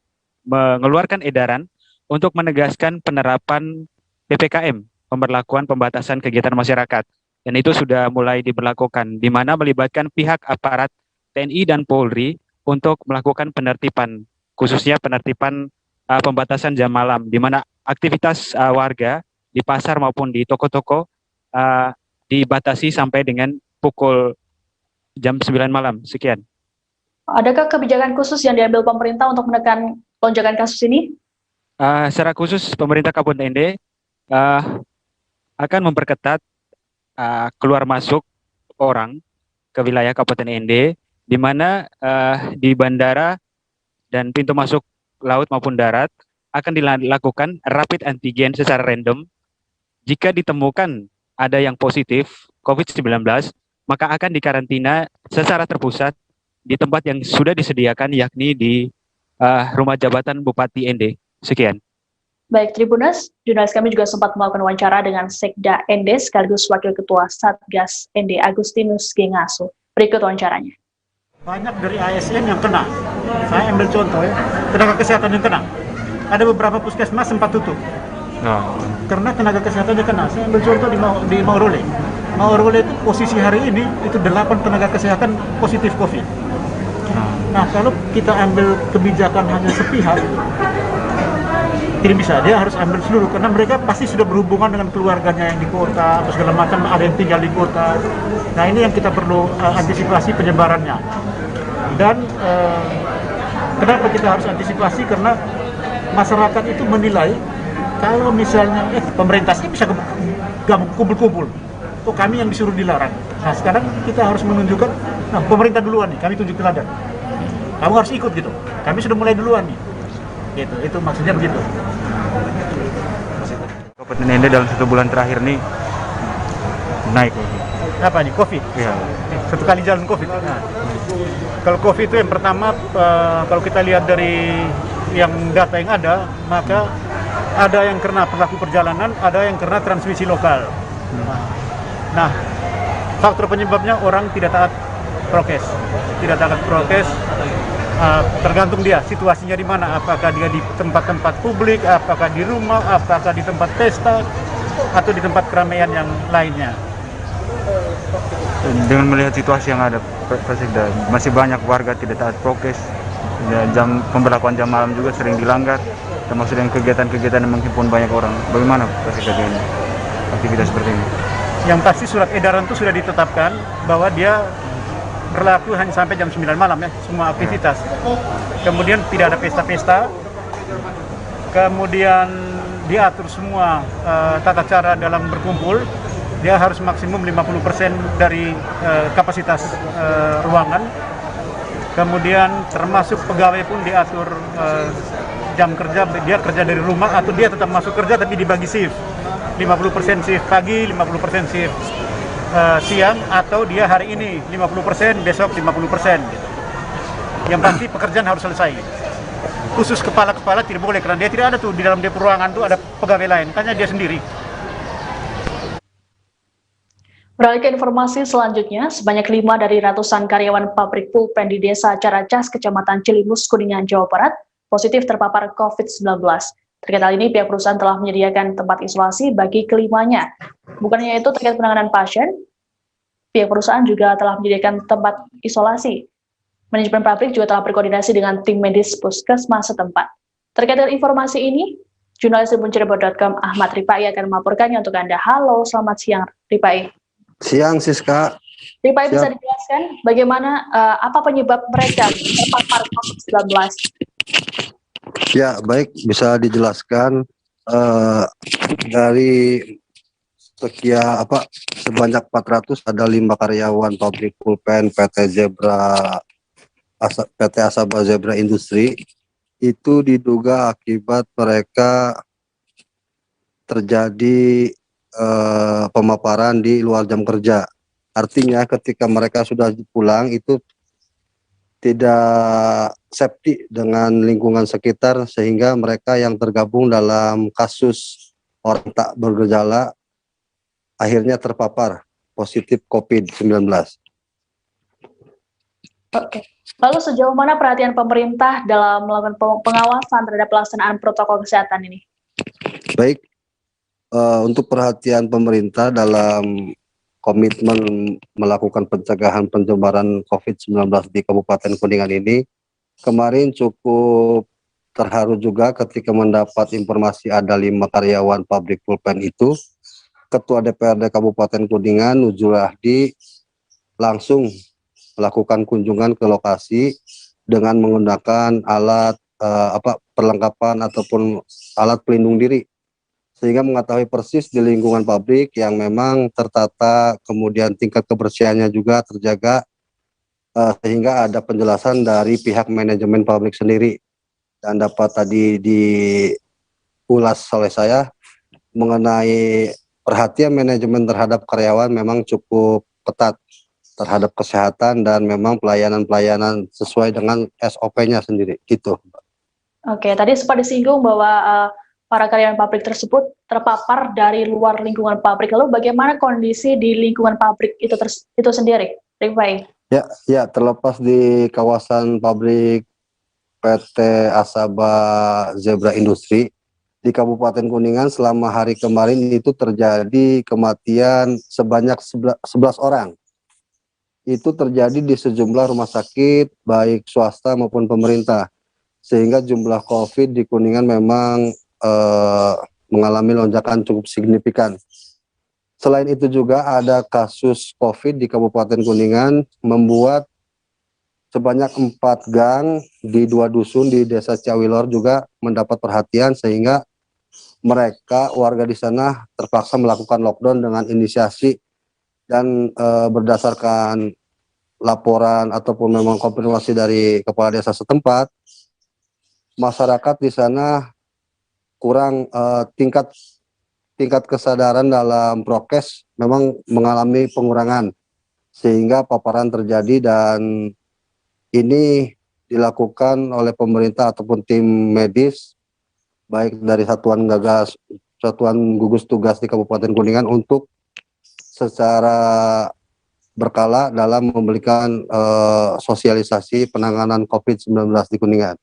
mengeluarkan edaran untuk menegaskan penerapan PPKM, pemberlakuan pembatasan kegiatan masyarakat. Dan itu sudah mulai diberlakukan, di mana melibatkan pihak aparat TNI dan Polri untuk melakukan penertiban, khususnya penertiban pembatasan jam malam, di mana aktivitas warga di pasar maupun di toko-toko dibatasi sampai dengan pukul jam 9 malam. Sekian. Adakah kebijakan khusus yang diambil pemerintah untuk menekan lonjakan kasus ini? Secara khusus pemerintah Kabupaten Ende akan memperketat keluar masuk orang ke wilayah Kabupaten Ende, di mana di bandara dan pintu masuk laut maupun darat akan dilakukan rapid antigen secara random. Jika ditemukan ada yang positif COVID-19, maka akan dikarantina secara terpusat di tempat yang sudah disediakan, yakni di rumah jabatan Bupati ND. Sekian. Baik, Tribuners, jurnalis kami juga sempat melakukan wawancara dengan Sekda ND sekaligus Wakil Ketua Satgas ND Agustinus Gengasu. Berikut wawancaranya. Banyak dari ASN yang kena. Saya ambil contoh ya, tenaga kesehatan yang kena. Ada beberapa puskesmas sempat tutup. Karena tenaga kesehatannya kena. Saya ambil contoh di Maurole. Maurole itu posisi hari ini itu 8 tenaga kesehatan positif COVID. Nah, kalau kita ambil kebijakan hanya sepihak, tidak bisa. Dia harus ambil seluruh, karena mereka pasti sudah berhubungan dengan keluarganya yang di kota, atau segala macam, ada yang tinggal di kota. Nah, ini yang kita perlu antisipasi penyebarannya. Dan kenapa kita harus antisipasi? Karena masyarakat itu menilai kalau misalnya pemerintah sih bisa kumpul-kumpul, oh kami yang disuruh dilarang. Nah, sekarang kita harus menunjukkan, nah pemerintah duluan nih, kami tunjuk teladan. Kamu harus ikut gitu. Kami sudah mulai duluan nih. Gitu, itu maksudnya begitu. Kabupaten ND dalam 1 bulan terakhir nih naik. Apa nih? COVID? Iya. Satu kali jalan COVID. Nah, kalau COVID itu yang pertama, kalau kita lihat dari yang data yang ada, maka ada yang kena pelaku perjalanan, ada yang kena transmisi lokal. Nah, faktor penyebabnya orang tidak taat prokes. Tidak taat prokes. Tergantung dia situasinya di mana, apakah dia di tempat-tempat publik, apakah di rumah, apakah di tempat pesta, atau di tempat keramaian yang lainnya. Dengan melihat situasi yang ada, Pak Sekda, masih banyak warga tidak taat prokes, pemberlakuan jam malam juga sering dilanggar, termasuk dengan kegiatan-kegiatan yang menghimpun banyak orang. Bagaimana Pak Sekda dengan aktivitas seperti ini? Yang pasti surat edaran itu sudah ditetapkan bahwa dia berlaku hanya sampai jam 9 malam ya, semua aktivitas. Kemudian tidak ada pesta-pesta. Kemudian diatur semua tata cara dalam berkumpul. Dia harus maksimum 50% dari kapasitas ruangan. Kemudian termasuk pegawai pun diatur jam kerja, dia kerja dari rumah atau dia tetap masuk kerja tapi dibagi shift. 50% shift pagi, 50% shift siang, atau dia hari ini 50%, besok 50%. Yang pasti pekerjaan harus selesai. Khusus kepala-kepala tidak boleh, karena dia tidak ada tuh di dalam dia ruangan tuh ada pegawai lain, hanya dia sendiri. Beralih ke informasi selanjutnya, sebanyak 5 dari ratusan karyawan pabrik pulpen di Desa Caracas, Kecamatan Cilimus, Kuningan, Jawa Barat, positif terpapar COVID-19. Terkait hal ini, pihak perusahaan telah menyediakan tempat isolasi bagi kelimanya. Bukannya itu terkait penanganan pasien, pihak perusahaan juga telah menyediakan tempat isolasi. Manajemen pabrik juga telah berkoordinasi dengan tim medis puskesmas setempat. Terkait dengan informasi ini, jurnalis tribuncerebo.com Ahmad Rifai akan melaporkannya untuk Anda. Halo, selamat siang Rifai. Siang Siska. Rifai, bisa dijelaskan bagaimana apa penyebab mereka terpapar COVID-19? Ya, baik, bisa dijelaskan dari sebanyak 400 ada 5 karyawan pabrik pulpen PT Asaba Zebra Industri. Itu diduga akibat mereka terjadi pemaparan di luar jam kerja. Artinya ketika mereka sudah pulang itu tidak safety dengan lingkungan sekitar, sehingga mereka yang tergabung dalam kasus orang tak bergejala akhirnya terpapar positif COVID-19. Oke. Lalu sejauh mana perhatian pemerintah dalam melakukan pengawasan terhadap pelaksanaan protokol kesehatan ini? Baik, untuk perhatian pemerintah dalam komitmen melakukan pencegahan penyebaran COVID-19 di Kabupaten Kuningan ini, kemarin cukup terharu juga ketika mendapat informasi ada 5 karyawan pabrik pulpen itu. Ketua DPRD Kabupaten Kuningan, Nujurahdi, langsung melakukan kunjungan ke lokasi dengan menggunakan alat perlengkapan ataupun alat pelindung diri, sehingga mengetahui persis di lingkungan pabrik yang memang tertata, kemudian tingkat kebersihannya juga terjaga, sehingga ada penjelasan dari pihak manajemen pabrik sendiri. Dan dapat tadi diulas oleh saya mengenai perhatian manajemen terhadap karyawan memang cukup ketat. terhadap kesehatan dan memang pelayanan-pelayanan sesuai dengan SOP-nya sendiri gitu. Oke, tadi sempat disinggung bahwa para karyawan pabrik tersebut terpapar dari luar lingkungan pabrik. Lalu bagaimana kondisi di lingkungan pabrik itu sendiri, Rifai? Ya, terlepas di kawasan pabrik PT Asaba Zebra Industri di Kabupaten Kuningan selama hari kemarin itu terjadi kematian sebanyak 11 orang. Itu terjadi di sejumlah rumah sakit baik swasta maupun pemerintah, sehingga jumlah COVID di Kuningan memang mengalami lonjakan cukup signifikan. Selain itu juga ada kasus COVID di Kabupaten Kuningan membuat sebanyak 4 gang di 2 dusun di Desa Ciawilor juga mendapat perhatian, sehingga mereka warga di sana terpaksa melakukan lockdown dengan inisiasi dan berdasarkan laporan ataupun memang konfirmasi dari kepala desa setempat, masyarakat di sana kurang tingkat kesadaran dalam prokes memang mengalami pengurangan, sehingga paparan terjadi, dan ini dilakukan oleh pemerintah ataupun tim medis baik dari satuan gugus tugas di Kabupaten Kuningan untuk secara berkala dalam memberikan sosialisasi penanganan COVID-19 di Kuningan.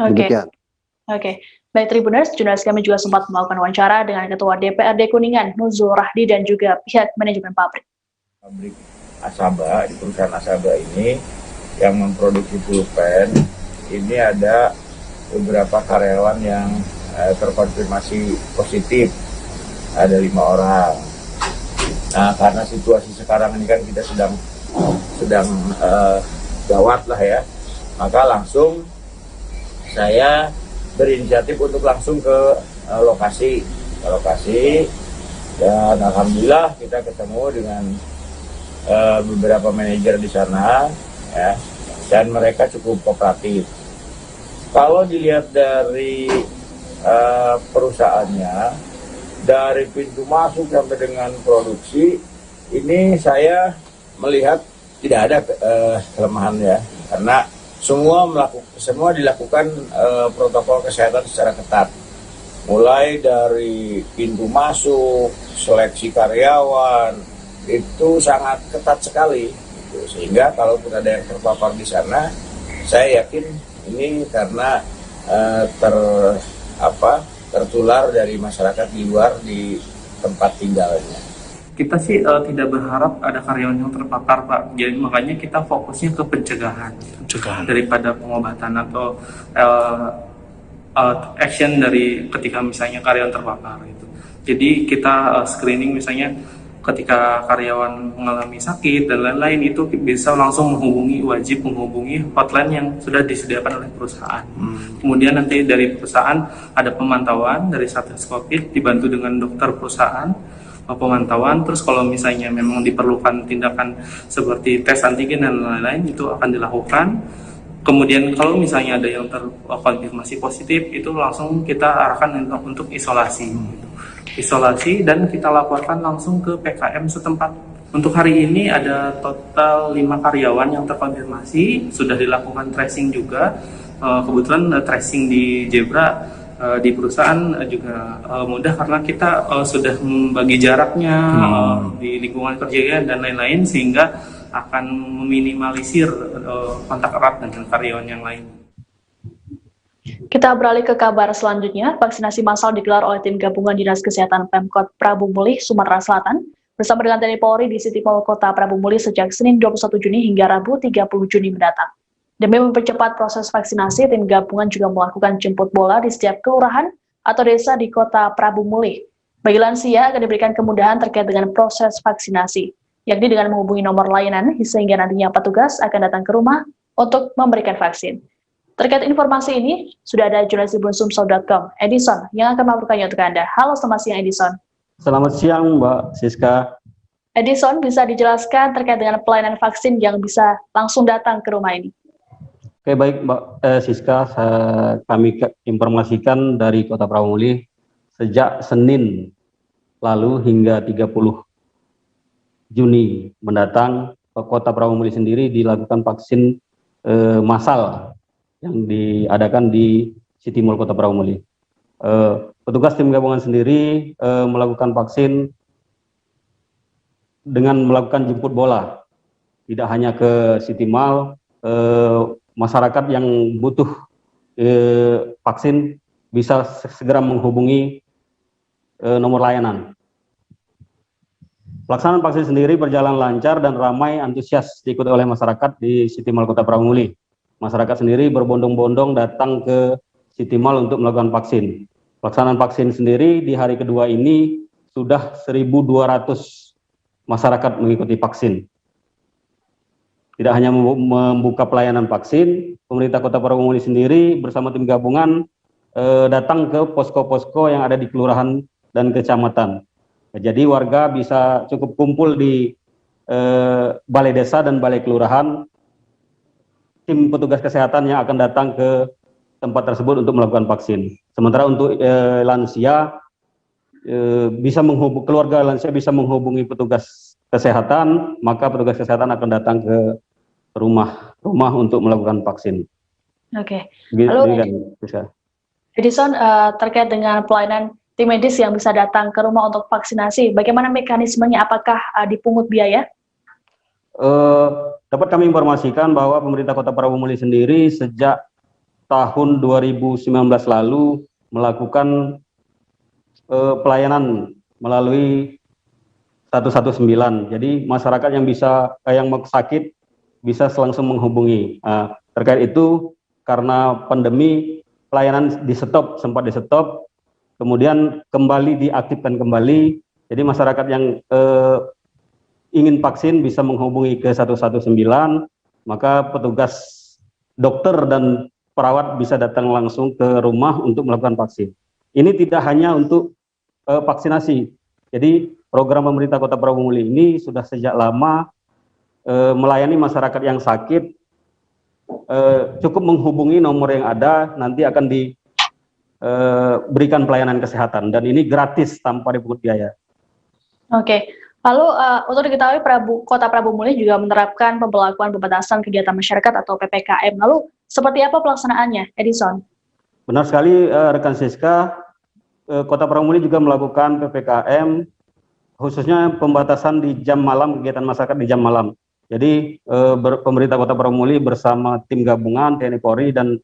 Demikian. Oke. Baik Tribuners, jurnalis kami juga sempat melakukan wawancara dengan Ketua DPRD Kuningan, Nuzul Rahdi, dan juga pihak manajemen pabrik. Pabrik Asaba, di perusahaan Asaba ini yang memproduksi pulpen, ini ada beberapa karyawan yang terkonfirmasi positif, ada 5 orang. Nah, karena situasi sekarang ini kan kita sedang gawat lah ya, maka langsung saya berinisiatif untuk langsung ke lokasi, dan alhamdulillah kita ketemu dengan beberapa manajer di sana, ya, dan mereka cukup kooperatif. Kalau dilihat dari perusahaannya, dari pintu masuk sampai dengan produksi, ini saya melihat tidak ada kelemahan ya, karena semua dilakukan protokol kesehatan secara ketat, mulai dari pintu masuk, seleksi karyawan itu sangat ketat sekali, gitu. Sehingga kalaupun ada yang terpapar di sana, saya yakin ini karena tertular dari masyarakat di luar di tempat tinggalnya. Kita sih tidak berharap ada karyawan yang terpapar, Pak. Jadi makanya kita fokusnya ke pencegahan. Daripada pengobatan atau action dari ketika misalnya karyawan terpapar itu. Jadi kita screening misalnya ketika karyawan mengalami sakit dan lain-lain, itu bisa langsung wajib menghubungi hotline yang sudah disediakan oleh perusahaan. Kemudian nanti dari perusahaan ada pemantauan dari Satgas Covid dibantu dengan dokter perusahaan, pemantauan. Terus kalau misalnya memang diperlukan tindakan seperti tes antigen dan lain-lain, itu akan dilakukan. Kemudian kalau misalnya ada yang terkonfirmasi positif, itu langsung kita arahkan untuk isolasi dan kita laporkan langsung ke PKM setempat. Untuk hari ini ada total 5 karyawan yang terkonfirmasi, sudah dilakukan tracing juga. Kebetulan tracing di Zebra di perusahaan juga mudah karena kita sudah membagi jaraknya di lingkungan kerja dan lain-lain, sehingga akan meminimalisir kontak erat dengan karyawan yang lain. Kita beralih ke kabar selanjutnya. Vaksinasi massal digelar oleh tim gabungan Dinas Kesehatan Pemkot Prabu Mulih, Sumatera Selatan, bersama dengan TNI Polri di City Mall Kota Prabu Mulih sejak Senin 21 Juni hingga Rabu 30 Juni mendatang. Demi mempercepat proses vaksinasi, tim gabungan juga melakukan jemput bola di setiap kelurahan atau desa di Kota Prabu Mulih. Bagi lansia akan diberikan kemudahan terkait dengan proses vaksinasi, yakni dengan menghubungi nomor layanan sehingga nantinya petugas akan datang ke rumah untuk memberikan vaksin. Terkait informasi ini, sudah ada jurnalis tribunssumsel.com, Edison, yang akan melaporkannya untuk Anda. Halo, selamat siang Edison. Selamat siang Mbak Siska. Edison, bisa dijelaskan terkait dengan pelayanan vaksin yang bisa langsung datang ke rumah ini? Oke, baik Mbak Siska, kami informasikan dari Kota Prabu Mulih sejak Senin lalu hingga 30 Juni mendatang ke Kota Prawamuli sendiri dilakukan vaksin massal yang diadakan di City Mall Kota Prawamuli. Petugas tim gabungan sendiri melakukan vaksin dengan melakukan jemput bola, tidak hanya ke City Mall, masyarakat yang butuh vaksin bisa segera menghubungi nomor layanan. Pelaksanaan vaksin sendiri berjalan lancar dan ramai antusias diikuti oleh masyarakat di City Mall Kota Prawamuli. Masyarakat sendiri berbondong-bondong datang ke City Mall untuk melakukan vaksin. Pelaksanaan vaksin sendiri di hari kedua ini sudah 1.200 masyarakat mengikuti vaksin. Tidak hanya membuka pelayanan vaksin, pemerintah Kota Prawamuli sendiri bersama tim gabungan datang ke posko-posko yang ada di kelurahan dan kecamatan. Jadi warga bisa cukup kumpul di balai desa dan balai kelurahan. Tim petugas kesehatan yang akan datang ke tempat tersebut untuk melakukan vaksin. Sementara untuk lansia, keluarga lansia bisa menghubungi petugas kesehatan, maka petugas kesehatan akan datang ke rumah untuk melakukan vaksin. Oke. Lalu, Edison, terkait dengan pelayanan tim medis yang bisa datang ke rumah untuk vaksinasi, bagaimana mekanismenya? Apakah dipungut biaya? Dapat kami informasikan bahwa pemerintah Kota Prawamuli sendiri sejak tahun 2019 lalu melakukan pelayanan melalui 119. Jadi masyarakat yang sakit bisa langsung menghubungi. Terkait itu, karena pandemi, pelayanan sempat di stop. Kemudian kembali diaktifkan kembali, jadi masyarakat yang ingin vaksin bisa menghubungi ke 119, maka petugas dokter dan perawat bisa datang langsung ke rumah untuk melakukan vaksin. Ini tidak hanya untuk vaksinasi, jadi program pemerintah Kota Prawamuli ini sudah sejak lama melayani masyarakat yang sakit, cukup menghubungi nomor yang ada, nanti akan berikan pelayanan kesehatan, dan ini gratis tanpa dipungut biaya. Oke, lalu untuk diketahui Kota Prawamuli juga menerapkan pemberlakuan pembatasan kegiatan masyarakat atau PPKM. Lalu seperti apa pelaksanaannya, Edison? Benar sekali, rekan Siska, Kota Prawamuli juga melakukan PPKM, khususnya pembatasan di jam malam, kegiatan masyarakat di jam malam. Jadi pemerintah Kota Prawamuli bersama tim gabungan TNI Polri dan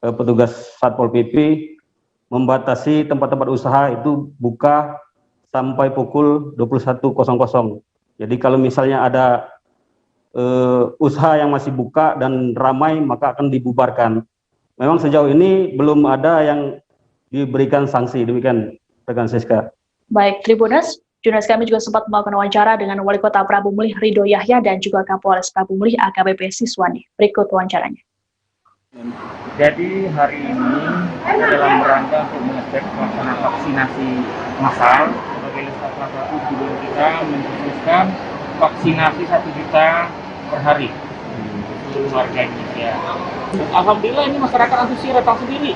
petugas Satpol PP membatasi tempat-tempat usaha itu buka sampai pukul 21.00. Jadi kalau misalnya ada usaha yang masih buka dan ramai, maka akan dibubarkan. Memang sejauh ini belum ada yang diberikan sanksi, demikian rekan Siska. Baik, Tribuners, jurnalis kami juga sempat melakukan wawancara dengan Wali Kota Prawamuli Ridho Yahya dan juga Kapolres Prawamuli AKBP Siswandi. Berikut wawancaranya. Jadi hari ini dalam rangka untuk mengecek pelaksanaan vaksinasi massal, sebagai salah satu tujuan kita mencetuskan vaksinasi 1 juta per hari seluruh warga Indonesia. Alhamdulillah ini masyarakat antusias datang sendiri.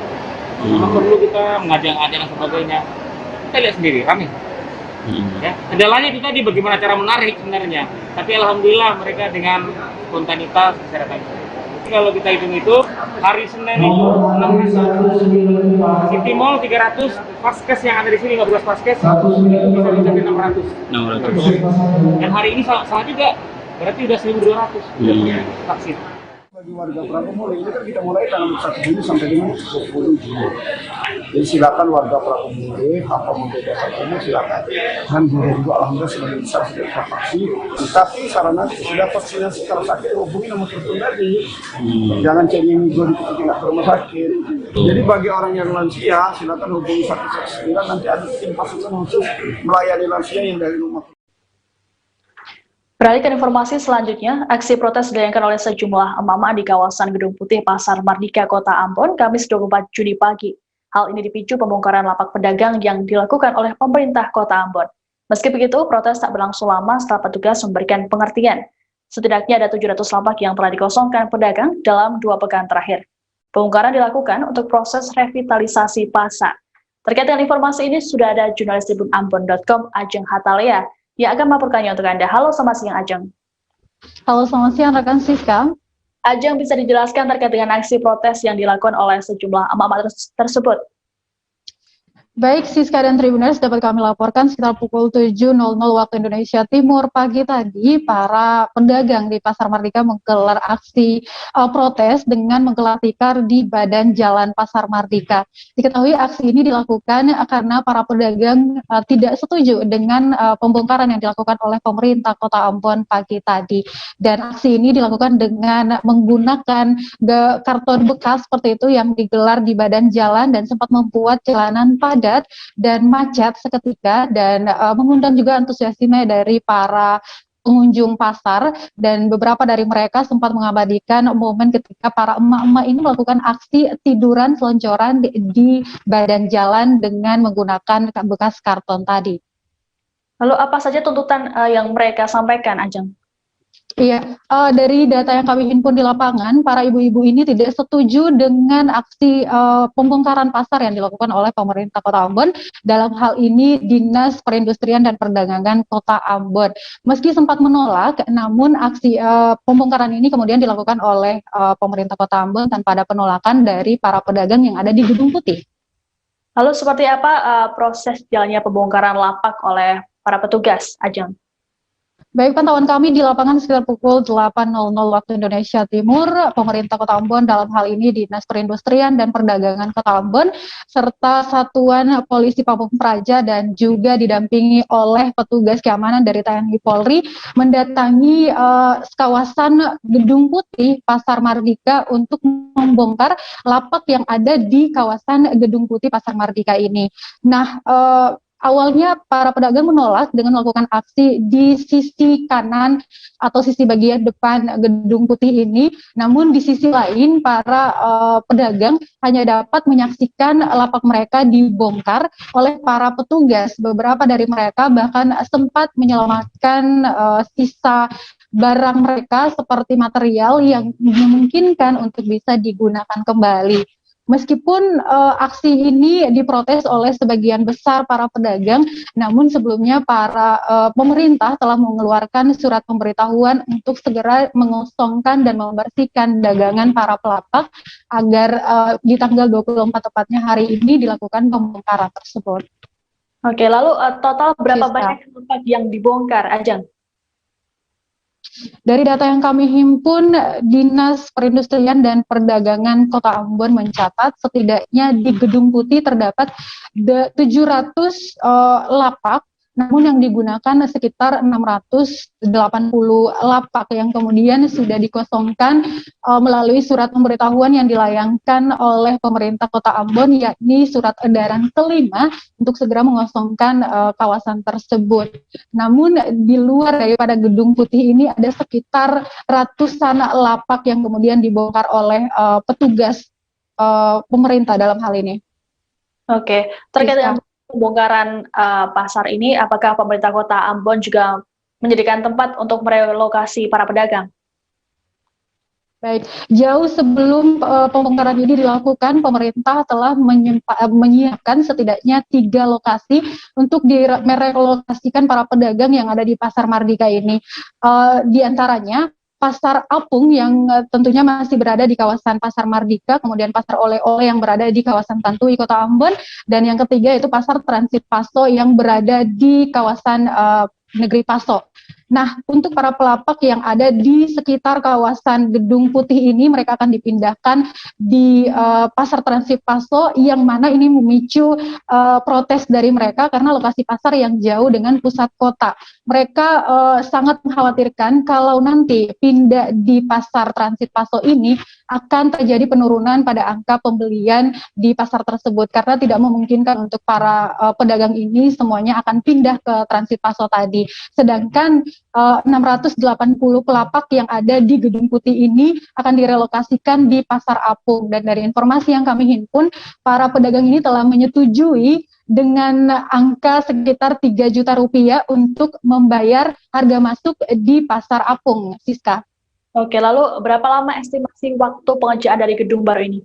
Memang perlu kita mengajak-ajak dan sebagainya. Kita lihat sendiri, ramai. Ya, kendalanya itu tadi bagaimana cara menarik sebenarnya. Tapi alhamdulillah mereka dengan spontanitas bisa datang. Kalau kita hitung itu, hari Senin itu 600, City Mall 300, Paskes yang ada di sini 15 Paskes bisa mencapai 600. Dan hari ini sama juga, berarti udah 1.200 vaksin. Bagi warga Prawamuli ini kan kita mulai tanggal 1 Juni sampai dengan 10 Juni. Jadi silakan warga Prawamuli, apa membeda vaksinnya silakan. Dan juga alhamdulillah sebagian besar sudah tervaksin. Tapi sarana sudah vaksinasi kalau sakit hubungi nomor telepon tadi. Jangan cengeng gue tidak ke rumah sakit. Jadi bagi orang yang lansia silakan hubungi 119, nanti ada tim pasukan khusus melayani lansia yang dari rumah. Beralih ke informasi selanjutnya, aksi protes dilayangkan oleh sejumlah emak-emak di kawasan Gedung Putih Pasar Mardika, Kota Ambon, Kamis 24 Juni pagi. Hal ini dipicu pembongkaran lapak pedagang yang dilakukan oleh pemerintah Kota Ambon. Meski begitu, protes tak berlangsung lama setelah petugas memberikan pengertian. Setidaknya ada 700 lapak yang telah dikosongkan pedagang dalam 2 pekan terakhir. Pembongkaran dilakukan untuk proses revitalisasi pasar. Terkait dengan informasi ini, sudah ada jurnalis tribunambon.com Ajeng Hatalea yang akan melaporkannya untuk Anda. Halo, selamat siang Ajeng. Halo, selamat siang rekan Siska. Ajeng, bisa dijelaskan terkait dengan aksi protes yang dilakukan oleh sejumlah emak-emak tersebut? Baik, Siska dan Tribuners, dapat kami laporkan sekitar pukul 7.00 waktu Indonesia Timur pagi tadi, para pedagang di Pasar Mardika menggelar aksi protes dengan menggelar tikar di badan jalan Pasar Mardika. Diketahui aksi ini dilakukan karena para pedagang tidak setuju dengan pembongkaran yang dilakukan oleh pemerintah Kota Ambon pagi tadi. Dan aksi ini dilakukan dengan menggunakan karton bekas seperti itu yang digelar di badan jalan dan sempat membuat jalanan padat dan macet seketika, dan mengundang juga antusiasme dari para pengunjung pasar, dan beberapa dari mereka sempat mengabadikan momen ketika para emak-emak ini melakukan aksi tiduran selonjoran di badan jalan dengan menggunakan bekas karton tadi. Lalu apa saja tuntutan yang mereka sampaikan, Ajeng? Iya, dari data yang kami himpun di lapangan, para ibu-ibu ini tidak setuju dengan aksi pembongkaran pasar yang dilakukan oleh pemerintah Kota Ambon. Dalam hal ini Dinas Perindustrian dan Perdagangan Kota Ambon. Meski sempat menolak, namun aksi pembongkaran ini kemudian dilakukan oleh pemerintah Kota Ambon tanpa ada penolakan dari para pedagang yang ada di Gedung Putih. Lalu seperti apa proses jalannya pembongkaran lapak oleh para petugas, Ajeng? Baik, pantauan kami di lapangan sekitar pukul 8.00 waktu Indonesia Timur, pemerintah Kota Ambon dalam hal ini Dinas Perindustrian dan Perdagangan Kota Ambon, serta Satuan Polisi Pamung Praja dan juga didampingi oleh petugas keamanan dari TNI Polri, mendatangi kawasan Gedung Putih Pasar Mardika untuk membongkar lapak yang ada di kawasan Gedung Putih Pasar Mardika ini. Nah, awalnya para pedagang menolak dengan melakukan aksi di sisi kanan atau sisi bagian depan Gedung Putih ini. Namun di sisi lain para pedagang hanya dapat menyaksikan lapak mereka dibongkar oleh para petugas. Beberapa dari mereka bahkan sempat menyelamatkan sisa barang mereka seperti material yang memungkinkan untuk bisa digunakan kembali. Meskipun aksi ini diprotes oleh sebagian besar para pedagang, namun sebelumnya para pemerintah telah mengeluarkan surat pemberitahuan untuk segera mengosongkan dan membersihkan dagangan para pelapak agar di tanggal 24 tepatnya hari ini dilakukan pembongkaran tersebut. Oke, lalu total berapa banyak tempat yang dibongkar, Ajeng? Dari data yang kami himpun, Dinas Perindustrian dan Perdagangan Kota Ambon mencatat setidaknya di Gedung Putih terdapat 700 lapak, namun yang digunakan sekitar 680 lapak yang kemudian sudah dikosongkan melalui surat pemberitahuan yang dilayangkan oleh pemerintah Kota Ambon, yakni surat edaran kelima untuk segera mengosongkan kawasan tersebut. Namun di luar daripada Gedung Putih ini ada sekitar ratusan lapak yang kemudian dibongkar oleh petugas pemerintah dalam hal ini. Oke, terkait dengan pembongkaran pasar ini, apakah pemerintah Kota Ambon juga menyediakan tempat untuk merelokasi para pedagang? Baik, jauh sebelum pembongkaran ini dilakukan, pemerintah telah menyiapkan setidaknya 3 lokasi untuk merelokasikan para pedagang yang ada di Pasar Mardika ini. Di antaranya Pasar Apung yang tentunya masih berada di kawasan Pasar Mardika, kemudian Pasar Oleh-Oleh yang berada di kawasan Tantui Kota Ambon, dan yang ketiga itu Pasar Transit Paso yang berada di kawasan Negeri Paso. Nah, untuk para pelapak yang ada di sekitar kawasan Gedung Putih ini, mereka akan dipindahkan di Pasar Transit Paso, yang mana ini memicu protes dari mereka karena lokasi pasar yang jauh dengan pusat kota. Mereka sangat mengkhawatirkan kalau nanti pindah di Pasar Transit Paso ini akan terjadi penurunan pada angka pembelian di pasar tersebut, karena tidak memungkinkan untuk para pedagang ini semuanya akan pindah ke Transit Paso tadi. Sedangkan 680 pelapak yang ada di Gedung Putih ini akan direlokasikan di Pasar Apung, dan dari informasi yang kami himpun, para pedagang ini telah menyetujui dengan angka sekitar 3 juta rupiah untuk membayar harga masuk di Pasar Apung, Siska. Oke, lalu berapa lama estimasi waktu pengerjaan dari gedung baru ini?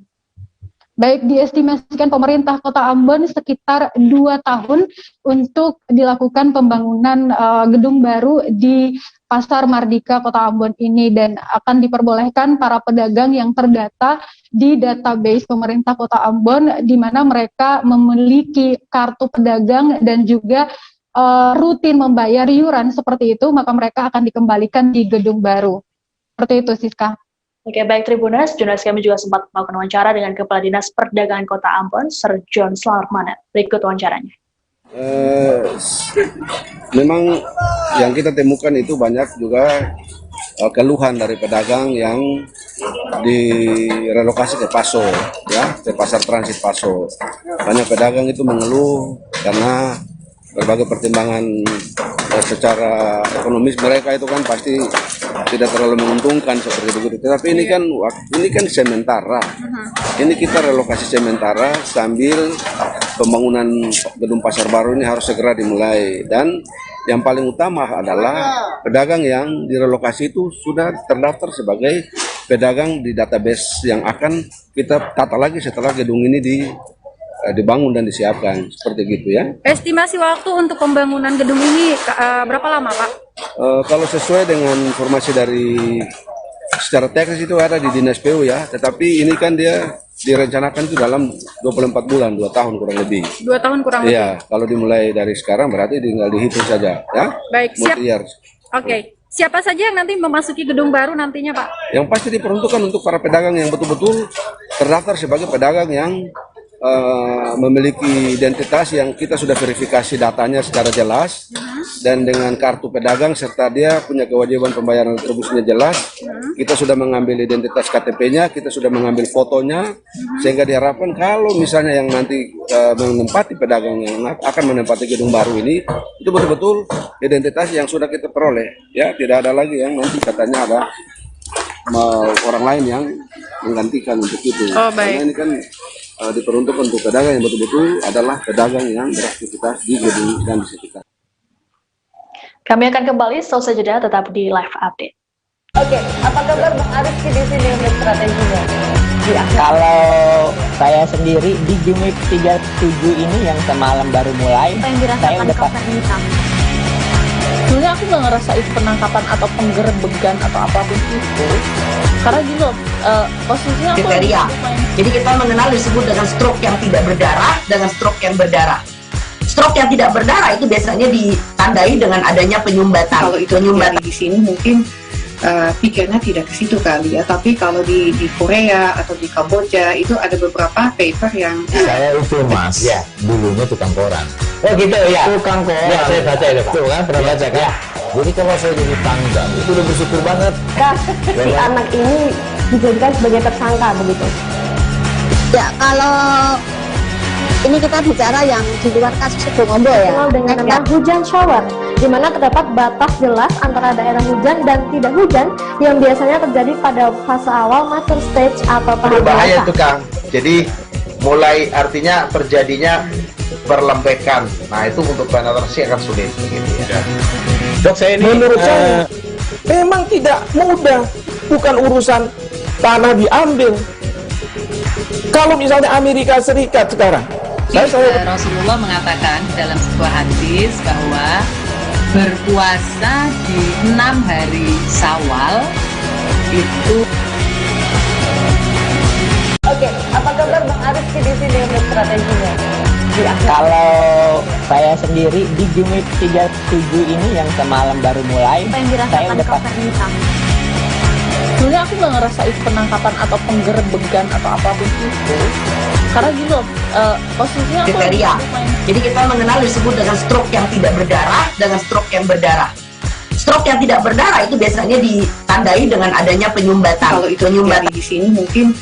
Baik, diestimasikan pemerintah Kota Ambon sekitar 2 tahun untuk dilakukan pembangunan gedung baru di Pasar Mardika Kota Ambon ini, dan akan diperbolehkan para pedagang yang terdata di database pemerintah Kota Ambon, di mana mereka memiliki kartu pedagang dan juga rutin membayar iuran seperti itu, maka mereka akan dikembalikan di gedung baru. Seperti itu, Siska. Oke, baik Tribuners, jurnalis kami juga sempat melakukan wawancara dengan Kepala Dinas Perdagangan Kota Ambon, Sir John Slarmanet. Berikut wawancaranya. Memang yang kita temukan itu banyak juga keluhan dari pedagang yang direlokasi ke Paso, ya, ke pasar transit Paso. Banyak pedagang itu mengeluh karena berbagai pertimbangan secara ekonomis mereka itu kan pasti tidak terlalu menguntungkan seperti begitu. Tetapi ini kan sementara. Ini kita relokasi sementara sambil pembangunan gedung pasar baru ini harus segera dimulai. Dan yang paling utama adalah pedagang yang direlokasi itu sudah terdaftar sebagai pedagang di database yang akan kita tata lagi setelah gedung ini dibangun dan disiapkan, seperti gitu ya. Estimasi waktu untuk pembangunan gedung ini berapa lama, Pak? Kalau sesuai dengan informasi dari secara teknis itu ada di Dinas PU ya, tetapi ini kan dia direncanakan itu dalam 24 bulan, 2 tahun kurang lebih. 2 tahun kurang lebih? Iya, kalau dimulai dari sekarang berarti tinggal dihitung saja ya. Baik, siap. Oke. Siapa saja yang nanti memasuki gedung baru nantinya, Pak? Yang pasti diperuntukkan untuk para pedagang yang betul-betul terdaftar sebagai pedagang yang memiliki identitas yang kita sudah verifikasi datanya secara jelas dan dengan kartu pedagang serta dia punya kewajiban pembayaran retribusinya jelas. Kita sudah mengambil identitas KTP-nya, kita sudah mengambil fotonya, sehingga diharapkan kalau misalnya yang nanti menempati pedagang yang akan menempati gedung baru ini itu betul-betul identitas yang sudah kita peroleh, ya, tidak ada lagi yang nanti katanya ada orang lain yang menggantikan untuk itu. Karena ini kan diperuntukkan untuk pedagang yang betul-betul adalah pedagang yang beraktivitas di gedung dan di sekitar. Kami akan kembali setelah jeda, tetap di live update. Oke, apa kabar Bang Arief di sini untuk strateginya? Kalau saya sendiri di Gimik 37 ini yang semalam baru mulai, saya udah Sebenarnya aku nggak ngerasain penangkapan atau penggerbegan atau apapun itu, karena gini loh, posisinya aku kriteria. Jadi kita mengenal disebut dengan stroke yang tidak berdarah dengan stroke yang berdarah. Stroke yang tidak berdarah itu biasanya ditandai dengan adanya penyumbatan. Kalau itu terjadi di sini mungkin pikirnya tidak ke situ kali ya, tapi kalau di Korea atau di Kamboja itu ada beberapa paper yang saya itu Mas, ya, dulunya tukang koran. Oh gitu ya, Tukang koran. Ya, saya baca itu, Pak. Tuh kan, pernah baca kan? Ya. Jadi kalau saya jadi pangdam itu udah bersyukur banget. Si anak ini dijadikan sebagai tersangka begitu. Ya, kalau ini kita bicara yang di luar kasus Sebongombo ya, dengan nama hujan shower, di mana terdapat batas jelas antara daerah hujan dan tidak hujan yang biasanya terjadi pada fase awal master stage atau tahap berbahaya biasa. itu Kang. Jadi mulai artinya terjadinya perlembekan. Nah itu untuk penetrasi akan sulit gitu ya. Dok, saya ini menurut saya memang tidak mudah, bukan urusan tanah diambil. Kalau misalnya Amerika Serikat sekarang, Rasulullah mengatakan dalam sebuah hadis bahwa berpuasa di 6 hari Syawal itu. Oke, apa kabar Bang Arief di sini untuk strateginya? Kalau saya sendiri di Gimik 37 ini yang semalam baru mulai, saya udah Sebenarnya aku nggak ngerasain penangkapan atau penggerbegan atau apapun itu, karena gini loh, posisinya aku kriteria. Jadi kita mengenal disebut dengan stroke yang tidak berdarah dengan stroke yang berdarah. Stroke yang tidak berdarah itu biasanya ditandai dengan adanya penyumbatan. Kalau itu terjadi di sini mungkin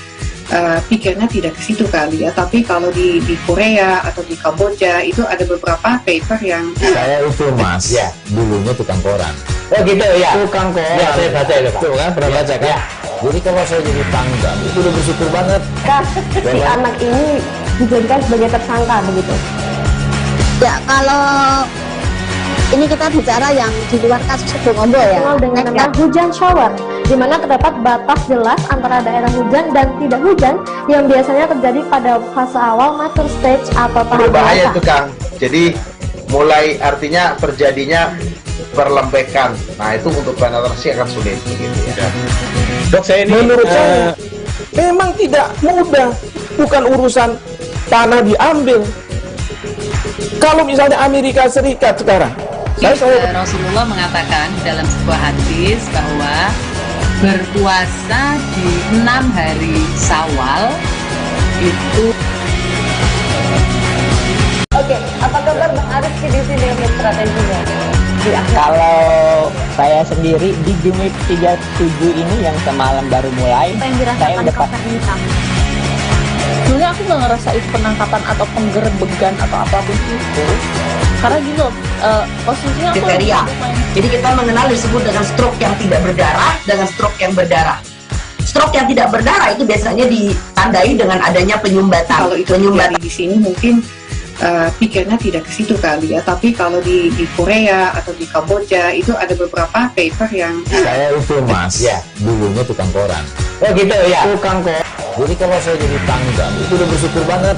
pikirnya tidak ke situ kali ya, tapi kalau di Korea atau di Kamboja itu ada beberapa paper yang saya itu Mas, ya, dulunya tukang koran. Oh gitu ya, Tukang koran. Ya, saya baca itu, Pak. Tuh kan, pernah baca kan? Ya. Jadi kalau saya jadi pangdam itu udah bersyukur banget. Si anak ini dijadikan sebagai tersangka begitu. Ya, kalau Ini kita bicara yang di luar kasus Sebong Ombo ya. Dengan nama hujan shower, di mana terdapat batas jelas antara daerah hujan dan tidak hujan yang biasanya terjadi pada fase awal mature stage atau tahap Berbahaya dewasa. itu Kang. Jadi mulai artinya terjadinya perlembekan. Nah itu untuk penetrasi akan sulit begitu ya. Dok, saya ini menurut saya memang tidak mudah, bukan urusan tanah diambil. Kalau misalnya Amerika Serikat sekarang, Rasulullah mengatakan dalam sebuah hadis bahwa berpuasa di 6 hari Syawal itu. Oke, apa kabar Bang Arif di sini untuk strateginya? Kalau saya sendiri di Gimik 37 ini yang semalam baru mulai, saya udah Sebenarnya aku nggak ngerasa itu penangkapan atau penggerbegan atau apapun itu, karena gini loh, posisinya aku Kriteria. Jadi kita mengenal disebut dengan stroke yang tidak berdarah dengan stroke yang berdarah. Stroke yang tidak berdarah itu biasanya ditandai dengan adanya penyumbatan. Kalau itu terjadi di sini mungkin pikirnya tidak ke situ kali ya, tapi kalau di Korea atau di Kamboja itu ada beberapa paper yang Saya itu Mas, ya dulunya tukang koran. Oh gitu ya. Tukang koran. Jadi kalau saya jadi pangdam itu udah bersyukur banget.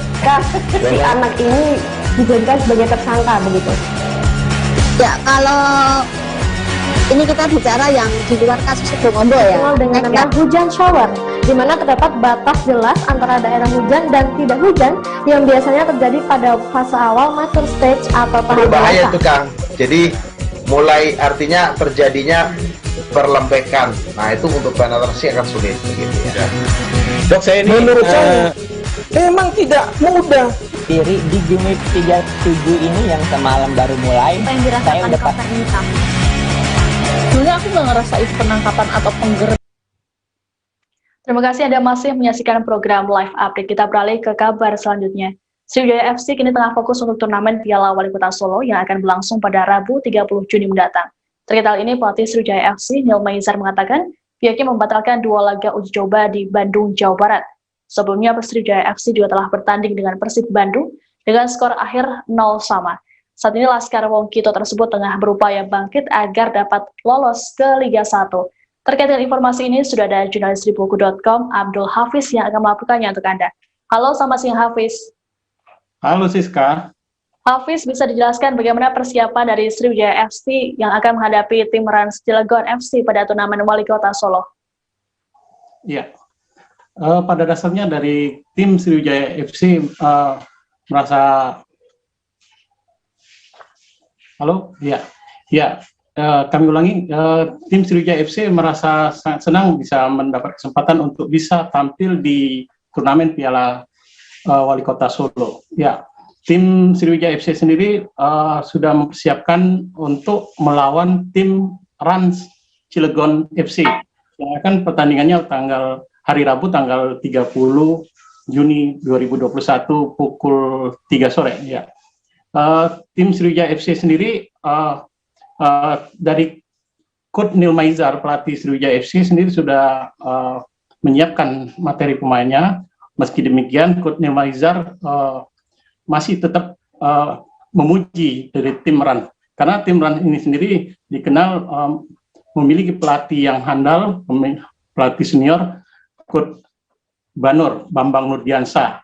Si anak ini dijadikan sebagai tersangka begitu. Ya, kalau ini kita bicara yang di luar kasus Sebong Ombo ya. Dengan nama hujan shower, di mana terdapat batas jelas antara daerah hujan dan tidak hujan yang biasanya terjadi pada fase awal mature stage atau tahap Berbahaya dewasa. itu Kang. Jadi mulai artinya terjadinya perlembekan. Nah itu untuk penetrasi akan sulit begitu ya. Dok, saya ini menurut saya memang tidak mudah. Diri di Gimik 37 ini yang semalam baru mulai, saya udah Sebenarnya aku nggak ngerasa itu penangkapan atau penggerbegan. Terima kasih Anda masih menyaksikan program Live Update. Kita beralih ke kabar selanjutnya. Sriwijaya FC kini tengah fokus untuk turnamen Piala Wali Kota Solo yang akan berlangsung pada Rabu 30 Juni mendatang. Terkait hal ini, pelatih Sriwijaya FC Neil Maizar mengatakan pihaknya membatalkan 2 laga uji coba di Bandung, Jawa Barat. Sebelumnya Sriwijaya FC juga telah bertanding dengan Persib Bandung dengan skor akhir 0 sama. Saat ini Laskar Wongkito tersebut tengah berupaya bangkit agar dapat lolos ke Liga 1. Terkait dengan informasi ini, sudah ada jurnalis Tribuku.com, Abdul Hafiz yang akan melaporkannya untuk Anda. Halo, selamat siang Hafiz. Halo Siska. Hafiz, bisa dijelaskan bagaimana persiapan dari Sriwijaya FC yang akan menghadapi tim Rans Cilegon FC pada turnamen Wali Kota Solo? Ya, pada dasarnya dari tim Sriwijaya FC merasa, halo, kami ulangi, tim Sriwijaya FC merasa sangat senang bisa mendapat kesempatan untuk bisa tampil di turnamen Piala Wali Kota Solo. Ya, tim Sriwijaya FC sendiri sudah mempersiapkan untuk melawan tim Rans Cilegon FC yang akan pertandingannya hari Rabu tanggal 30 Juni 2021 pukul 3 sore. Ya. Tim Sriwijaya FC sendiri dari Coach Neil Maizar, pelatih Sriwijaya FC sendiri sudah menyiapkan materi pemainnya. Meski demikian, Coach Neil Maizar masih tetap memuji dari tim Ran, karena tim Ran ini sendiri dikenal memiliki pelatih yang handal, pelatih senior, Coach Banur Bambang Nurdiansa,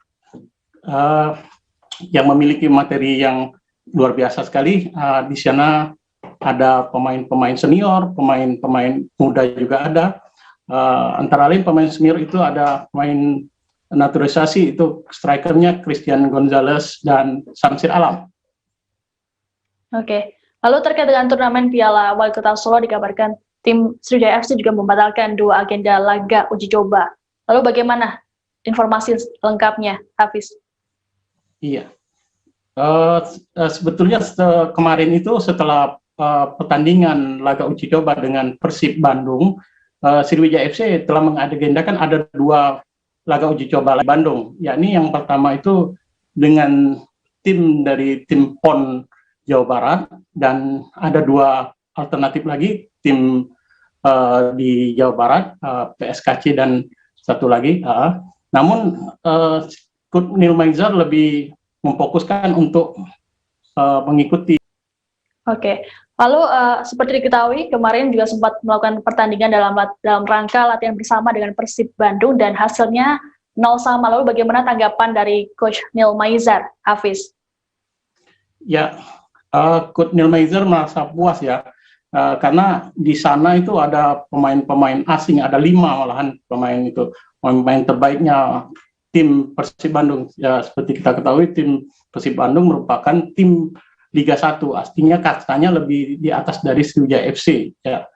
yang memiliki materi yang luar biasa sekali. Di sana ada pemain-pemain senior, pemain-pemain muda juga ada. Antara lain pemain senior itu ada pemain naturalisasi, itu strikernya Christian Gonzalez dan Samsir Alam. Oke, lalu terkait dengan turnamen Piala Wali Kota Solo, dikabarkan tim Sriwijaya FC juga membatalkan 2 agenda laga uji coba. Lalu bagaimana informasi lengkapnya, Hafiz? Iya, sebetulnya kemarin itu setelah pertandingan laga uji coba dengan Persib Bandung, Sriwijaya FC telah mengagendakan ada 2 laga uji coba Bandung, yakni yang pertama itu dengan tim dari tim PON Jawa Barat, dan ada 2 alternatif lagi, tim di Jawa Barat, PSKC dan satu lagi. Namun Coach Neil Maizar lebih memfokuskan untuk mengikuti. Oke. Lalu seperti diketahui kemarin juga sempat melakukan pertandingan dalam rangka latihan bersama dengan Persib Bandung dan hasilnya 0-0. Lalu bagaimana tanggapan dari Coach Neil Maizar, Hafiz? Ya, Coach Neil Maizar merasa puas ya, karena di sana itu ada pemain-pemain asing, ada 5 malahan pemain terbaiknya tim Persib Bandung. Ya, seperti kita ketahui tim Persib Bandung merupakan tim Liga 1, artinya kastanya lebih di atas dari Sriwijaya FC. Ya.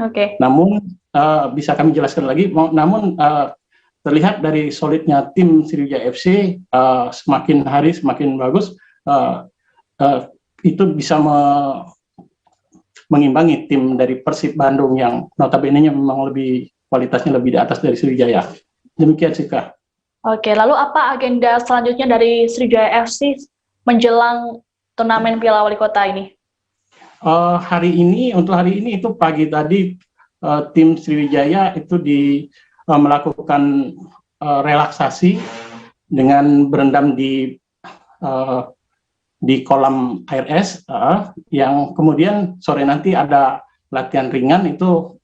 Oke. Namun bisa kami jelaskan lagi. Namun terlihat dari solidnya tim Sriwijaya FC, semakin hari semakin bagus. Itu bisa mengimbangi tim dari Persib Bandung yang notabene-nya memang kualitasnya lebih di atas dari Sriwijaya. Demikian sih Kak. Oke, lalu apa agenda selanjutnya dari Sriwijaya FC menjelang turnamen Piala Wali Kota ini? Untuk hari ini itu pagi tadi tim Sriwijaya itu melakukan relaksasi dengan berendam di kolam air es, yang kemudian sore nanti ada latihan ringan itu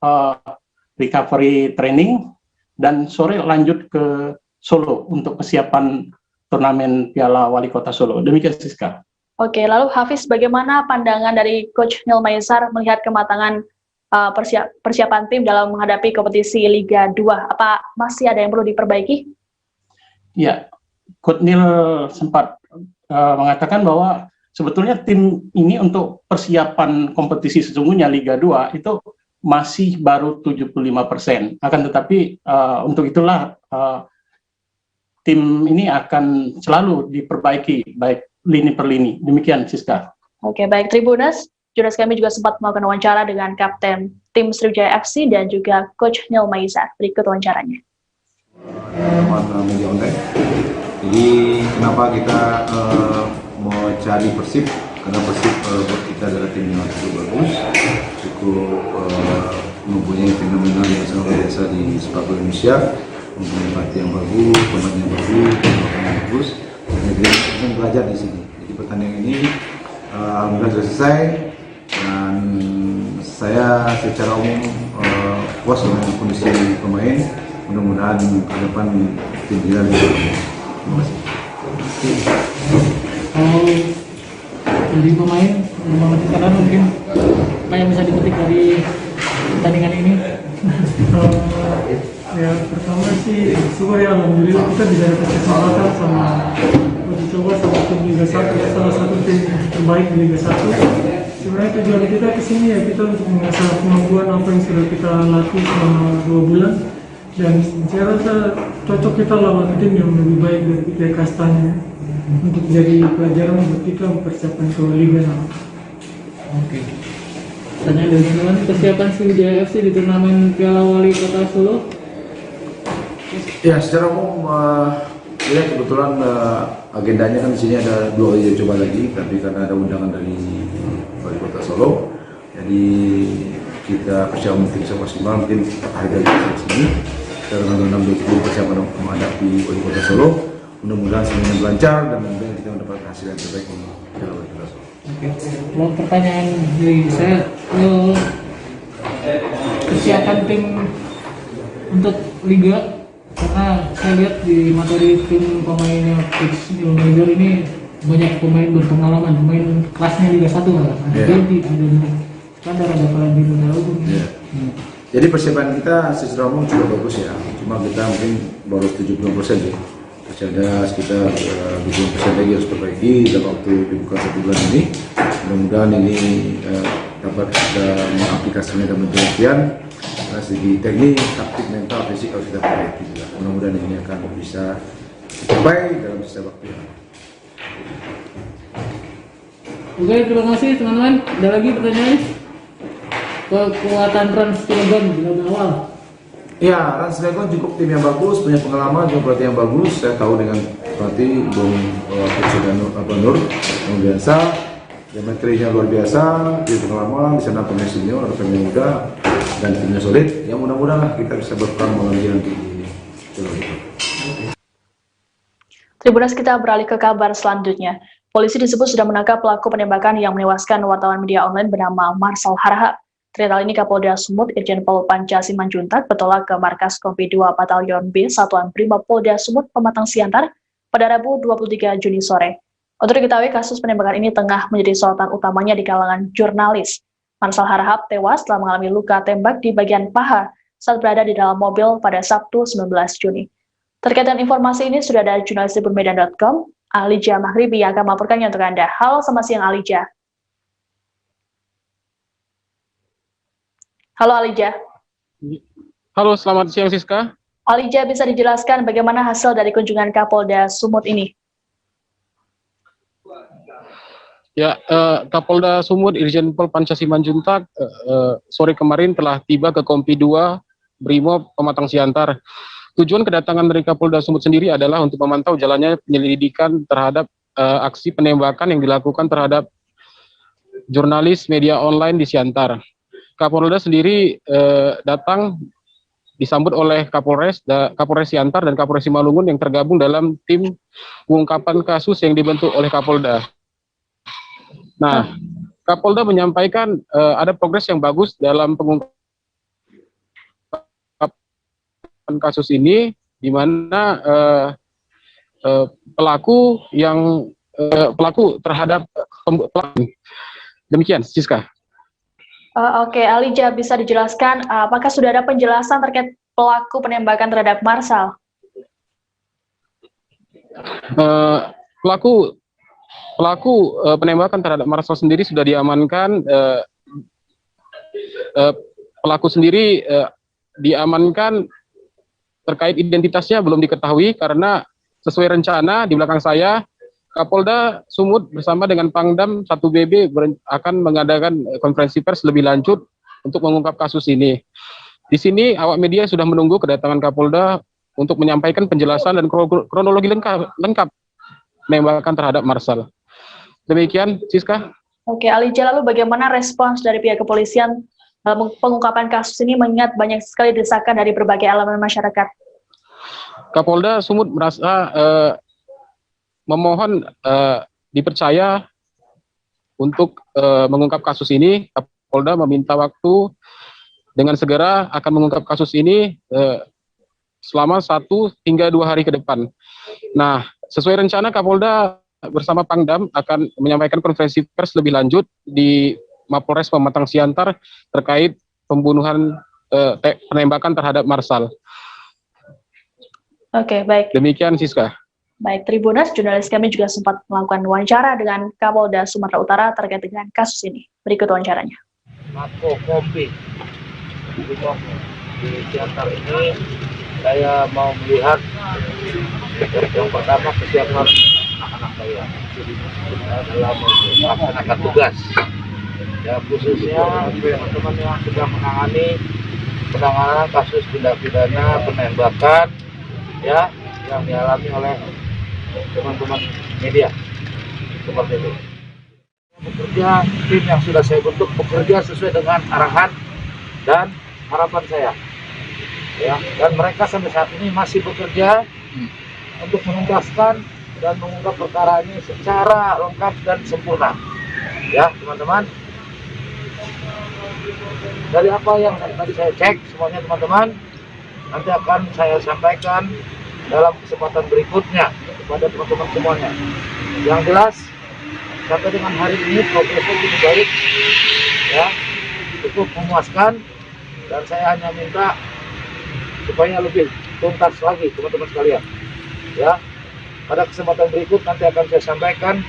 recovery training, dan sore lanjut ke Solo untuk persiapan turnamen Piala Wali Kota Solo. Demikian Siska. Oke, lalu Hafiz, bagaimana pandangan dari Coach Neil Maizar melihat kematangan persiapan tim dalam menghadapi kompetisi Liga 2? Apa masih ada yang perlu diperbaiki? Ya, Coach Neil sempat mengatakan bahwa sebetulnya tim ini untuk persiapan kompetisi sesungguhnya Liga 2 itu masih baru 75%. Akan tetapi untuk itulah tim ini akan selalu diperbaiki baik lini per lini. Demikian Siska. Oke, baik Tribuners. Jurnalis kami juga sempat melakukan wawancara dengan Kapten tim Sriwijaya FC dan juga Coach Neil Maizar. Berikut wawancaranya. Media online. Jadi kenapa kita mau cari Persib? Karena Persib buat kita adalah tim yang cukup bagus, cukup mempunyai fenomenal yang sangat luar biasa di sepak bola Indonesia, mempunyai pelatih yang bagus, pemain yang bagus, pemain yang bagus. Dan kita belajar di sini. Jadi pertandingan ini alhamdulillah sudah selesai, dan saya secara umum puas dengan kondisi pemain. Mudah-mudahan ke depan tim kita lebih bagus. Terima kasih. Kalau dari pemain sekarang mungkin apa yang bisa dipetik dari pertandingan ini? Ya pertama sih syukur ya, alhamdulillah kita bisa dapat kesempatan sama untuk coba sama tim Liga 1, ya, salah satu tim terbaik di Liga 1. Sebenarnya tujuan kita kesini ya kita untuk mengasah kemampuan apa yang sudah kita latih selama 2 bulan, dan saya rasa cocok kita lawan tim yang lebih baik dari kita kastanya untuk jadi pelajaran untuk kita persiapan ke Liga 6. Oke. Tanya dari teman persiapan Sriwijaya FC di turnamen Piala Wali Kota Solo. Ya, secara umum ya kebetulan agendanya kan di sini ada 2 uji coba lagi, tapi karena ada undangan dari Wali Kota Solo, jadi kita persiapan mungkin bisa maksimal, mungkin harga di sini karena 6 persiapan menghadapi Wali Kota Solo. Mudah-mudahan semuanya lancar dan mudah-mudahan kita mendapatkan hasil yang terbaik untuk Wali Kota Solo. Oke. Kalau pertanyaan dari saya, persiapan tim untuk Liga, karena saya lihat di materi tim pemainnya Coach Neil Maizar ini banyak pemain berpengalaman, pemain kelasnya Liga 1 lah. Ada Dedi, ada Skandar, ada Valentino Dalugu. Jadi persiapan kita secara umum cukup bagus ya, cuma kita mungkin baru 70% ya. Masih ada sekitar 20% lagi harus perbaiki dalam waktu dibuka 1 bulan ini. Mudah-mudahan ini dapat kita mengaplikasikan dalam penelitian. Dari segi teknik, taktik, mental, fisik harus kita perbaiki juga. Mudah-mudahan ini akan bisa dicapai dalam sisa waktu yang lama. Oke, terima kasih teman-teman. Ada lagi pertanyaan? Kekuatan Rans Cilegon di laga awal. Ya, Rans Cilegon cukup tim yang bagus, punya pengalaman, juga pelatih yang bagus. Saya tahu dengan pelatih Bung Nur yang biasa, geometrinya luar biasa, dia pengalaman, di sana pemain senior, ada pemain muda, dan timnya solid. Ya mudah-mudahan kita bisa berperan mengambil nanti di Piala. Tribuners, kita beralih ke kabar selanjutnya. Polisi disebut sudah menangkap pelaku penembakan yang menewaskan wartawan media online bernama Marcel Harahap. Terkait ini Kapolda Sumut Irjen Pol Panca Simanjuntak bertolak ke markas Kompi 2 Batalion B Satuan Brimob Polda Sumut Pematang Siantar pada Rabu 23 Juni sore. Untuk diketahui, kasus penembakan ini tengah menjadi sorotan utamanya di kalangan jurnalis. Marcel Harahap tewas setelah mengalami luka tembak di bagian paha saat berada di dalam mobil pada Sabtu 19 Juni. Terkait dengan informasi ini, sudah ada jurnalis tribunmedan.com, Alija Mahribi yang akan melaporkannya untuk Anda. Halo, selamat siang Alija. Halo Alija. Halo, selamat siang Siska. Alija, bisa dijelaskan bagaimana hasil dari kunjungan Kapolda Sumut ini? Ya, Kapolda Sumut Irjen Pol Panca Simanjuntak sore kemarin telah tiba ke Kompi 2 Brimob Pematang Siantar. Tujuan kedatangan dari Kapolda Sumut sendiri adalah untuk memantau jalannya penyelidikan terhadap aksi penembakan yang dilakukan terhadap jurnalis media online di Siantar. Kapolda sendiri datang disambut oleh Kapolres Siantar dan Kapolres Simalungun yang tergabung dalam tim pengungkapan kasus yang dibentuk oleh Kapolda. Nah, Kapolda menyampaikan ada progres yang bagus dalam pengungkapan kasus ini, di mana pelaku terhadap pelaku. Demikian, Siska. Oke, Alija, bisa dijelaskan apakah sudah ada penjelasan terkait pelaku penembakan terhadap Marcel? Pelaku penembakan terhadap Marcel sendiri sudah diamankan. Pelaku sendiri diamankan. Terkait identitasnya belum diketahui karena sesuai rencana di belakang saya, Kapolda Sumut bersama dengan Pangdam 1BB akan mengadakan konferensi pers lebih lanjut untuk mengungkap kasus ini. Di sini awak media sudah menunggu kedatangan Kapolda untuk menyampaikan penjelasan dan kronologi lengkap penembakan terhadap Marcel. Demikian, Siska. Oke, Alija, lalu bagaimana respons dari pihak kepolisian dalam pengungkapan kasus ini mengingat banyak sekali desakan dari berbagai elemen masyarakat? Kapolda Sumut merasa memohon dipercaya untuk mengungkap kasus ini. Kapolda meminta waktu dengan segera akan mengungkap kasus ini selama 1 hingga 2 hari ke depan. Nah, sesuai rencana Kapolda bersama Pangdam akan menyampaikan konferensi pers lebih lanjut di Mapolres Pematang Siantar terkait pembunuhan penembakan terhadap Marcel. Oke, baik. Demikian, Siska. Baik, Tribuners, jurnalis kami juga sempat melakukan wawancara dengan Kapolda Sumatera Utara terkait dengan kasus ini. Berikut wawancaranya. Mako Kompi di Siantar ini, saya mau melihat yang pertama kesiapan anak-anak saya dalam melaksanakan tugas. Ya, khususnya teman-teman yang sudah menangani penanganan kasus tindak pidana penembakan ya yang dialami oleh teman-teman media seperti itu. Bekerja, tim yang sudah saya bentuk bekerja sesuai dengan arahan dan harapan saya. Ya, dan mereka sampai saat ini masih bekerja untuk menuntaskan dan mengungkap perkara ini secara lengkap dan sempurna. Ya, teman-teman. Dari apa yang tadi saya cek semuanya teman-teman, nanti akan saya sampaikan dalam kesempatan berikutnya kepada teman-teman semuanya. Yang jelas sampai dengan hari ini progresnya cukup baik, ya, cukup memuaskan, dan saya hanya minta supaya lebih tuntas lagi teman-teman sekalian. Ya, pada kesempatan berikut nanti akan saya sampaikan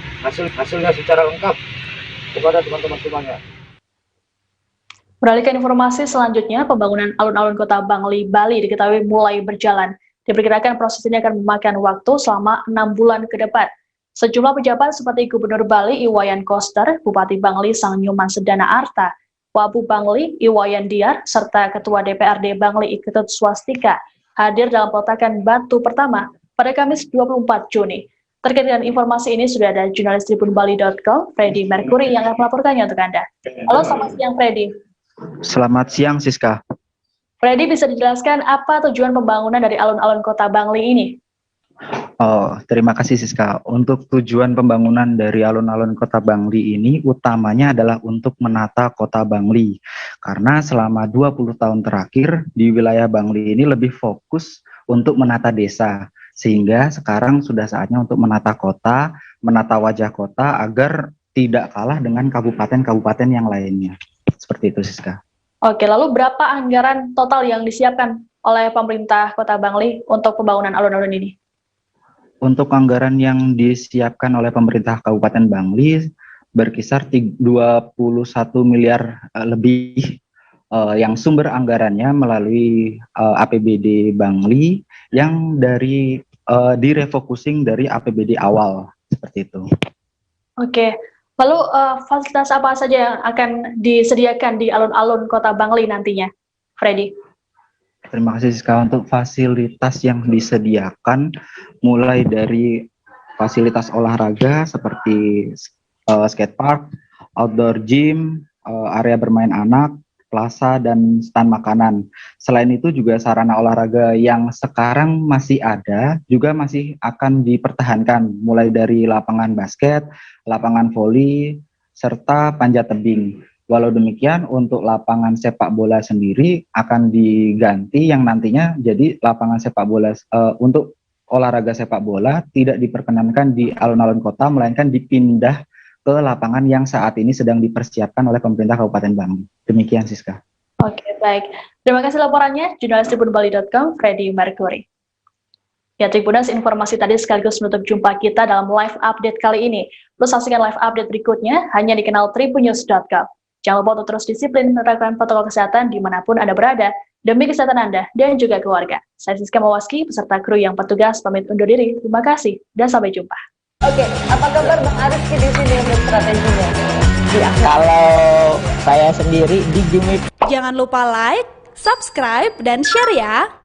hasilnya secara lengkap kepada teman-teman semuanya. Beralih ke informasi selanjutnya, pembangunan alun-alun Kota Bangli, Bali diketahui mulai berjalan. Diperkirakan proses ini akan memakan waktu selama 6 bulan ke depan. Sejumlah pejabat seperti Gubernur Bali Iwayan Koster, Bupati Bangli Sang Nyoman Sedana Arta, Wabu Bangli Iwayan Diar, serta Ketua DPRD Bangli Iketut Swastika hadir dalam peletakan batu pertama pada Kamis 24 Juni. Terkait dengan informasi ini sudah ada jurnalis tribunbali.com, Freddy Mercury yang akan melaporkannya untuk Anda. Halo, selamat siang Freddy. Selamat siang, Siska. Freddy, bisa dijelaskan apa tujuan pembangunan dari alun-alun Kota Bangli ini? Oh, terima kasih Siska. Untuk tujuan pembangunan dari alun-alun Kota Bangli ini utamanya adalah untuk menata Kota Bangli. Karena selama 20 tahun terakhir di wilayah Bangli ini lebih fokus untuk menata desa. Sehingga sekarang sudah saatnya untuk menata kota, menata wajah kota agar tidak kalah dengan kabupaten-kabupaten yang lainnya. Seperti itu Siska. Oke, lalu berapa anggaran total yang disiapkan oleh pemerintah Kota Bangli untuk pembangunan alun-alun ini? Untuk anggaran yang disiapkan oleh pemerintah Kabupaten Bangli berkisar 21 miliar lebih yang sumber anggarannya melalui APBD Bangli yang direfocusing dari APBD awal seperti itu. Oke, lalu fasilitas apa saja yang akan disediakan di alun-alun Kota Bangli nantinya, Freddy? Terima kasih Siska. Untuk fasilitas yang disediakan mulai dari fasilitas olahraga seperti skatepark, outdoor gym, area bermain anak, plaza, dan stand makanan. Selain itu juga sarana olahraga yang sekarang masih ada juga masih akan dipertahankan mulai dari lapangan basket, lapangan voli, serta panjat tebing. Walau demikian, untuk lapangan sepak bola sendiri akan diganti yang nantinya jadi lapangan sepak bola untuk olahraga sepak bola tidak diperkenankan di alun-alun kota, melainkan dipindah ke lapangan yang saat ini sedang dipersiapkan oleh pemerintah Kabupaten Bangli. Demikian Siska. Oke, baik. Terima kasih laporannya, jurnalis tribunbali.com, Freddy Mercury. Ya, Tribunas, informasi tadi sekaligus menutup jumpa kita dalam live update kali ini. Terus saksikan live update berikutnya hanya di kanal tribunnews.com. Jangan lupa untuk terus disiplin menerapkan protokol kesehatan dimanapun Anda berada, demi kesehatan Anda dan juga keluarga. Saya Siska Mawaski, beserta kru yang petugas pamit undur diri. Terima kasih, dan sampai jumpa. Oke, apa kabar Bang Arif di sini untuk strateginya? Kalau saya sendiri di Gimik. Jangan lupa like, subscribe, dan share ya.